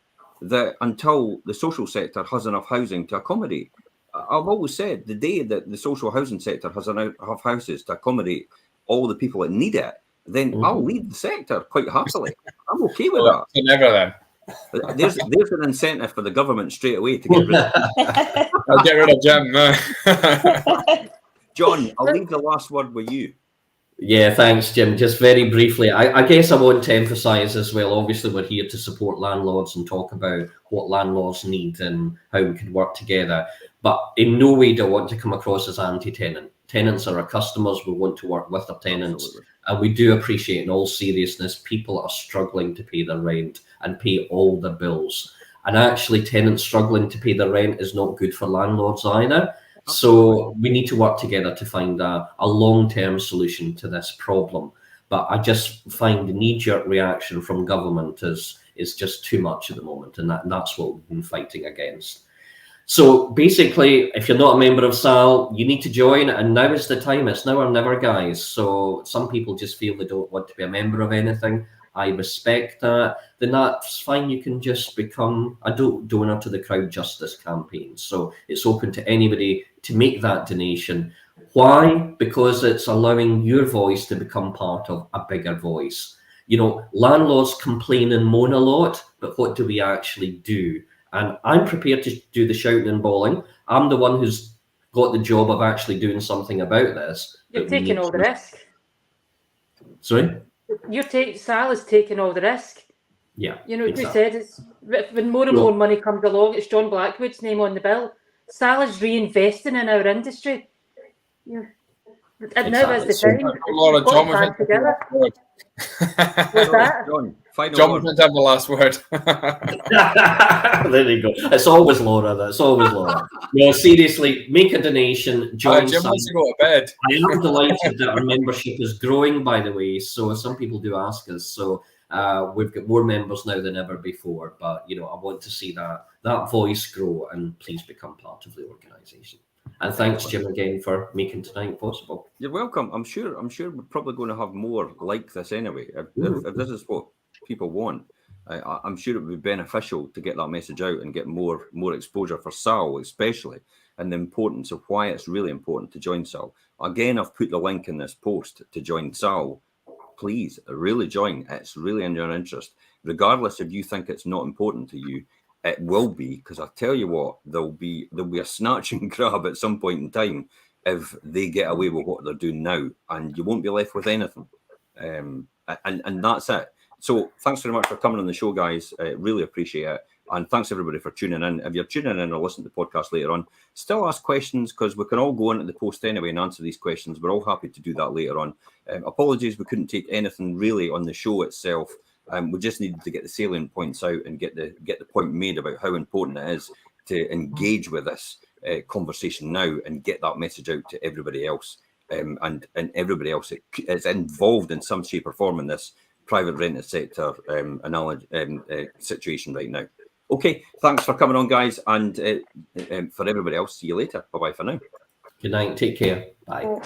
that until the social sector has enough housing to accommodate. I've always said the day that the social housing sector has enough houses to accommodate all the people that need it, then I'll leave the sector quite happily. I'm okay with that. Never then. There's an incentive for the government straight away to get rid of it. I'll get rid of Jim. John, I'll leave the last word with you. Yeah, thanks, Jim. Just very briefly, I guess I want to emphasise as well, obviously we're here to support landlords and talk about what landlords need and how we can work together. But in no way do I want to come across as anti-tenant. Tenants are our customers. We want to work with our tenants. Absolutely. And we do appreciate, in all seriousness, people are struggling to pay their rent and pay all their bills. And actually, tenants struggling to pay their rent is not good for landlords either. So we need to work together to find a long-term solution to this problem. But I just find the knee-jerk reaction from government is just too much at the moment, and that's what we've been fighting against. So basically, if you're not a member of SAL, you need to join, and now is the time. It's now or never, guys. So some people just feel they don't want to be a member of anything. I respect that. Then that's fine. You can just become a donor to the Crowd Justice campaign. So it's open to anybody to make that donation. Why? Because it's allowing your voice to become part of a bigger voice. Landlords complain and moan a lot, but what do we actually do? And I'm prepared to do the shouting and bawling. I'm the one who's got the job of actually doing something about this. You're taking all the risk. Sorry? SAL is taking all the risk. Yeah. Exactly. You said it's when more and more money comes along, it's John Blackwood's name on the bill. SAL is reinvesting in our industry. Yeah. And now is the time. Laura, John was together. What's that? John was meant to have the last word. There you go. It's always Laura. That's always Laura. No, seriously, make a donation. Join Jim wants to go to bed. I am delighted that our membership is growing, by the way. So some people do ask us. So we've got more members now than ever before. But I want to see that voice grow, and please become part of the organisation. And thanks, Jim, again for making tonight possible. You're welcome. I'm sure we're probably going to have more like this anyway. If this is what people want, I'm sure it would be beneficial to get that message out and get more exposure for SAL, especially, and the importance of why it's really important to join SAL. Again, I've put the link in this post to join SAL. Please, really join. It's really in your interest. Regardless if you think it's not important to you, it will be, because I tell you what, there'll be a snatch and grab at some point in time if they get away with what they're doing now, and you won't be left with anything. And that's it. So thanks very much for coming on the show, guys. Really appreciate it. And thanks everybody for tuning in. If you're tuning in or listening to the podcast later on, still ask questions, because we can all go into the post anyway and answer these questions. We're all happy to do that later on. Apologies, we couldn't take anything really on the show itself. We just needed to get the salient points out and get the point made about how important it is to engage with this conversation now and get that message out to everybody else, and everybody else that is involved in some shape or form in this private rented sector situation right now. Okay, thanks for coming on, guys, and for everybody else, see you later. Bye bye for now. Good night. Take care. Bye.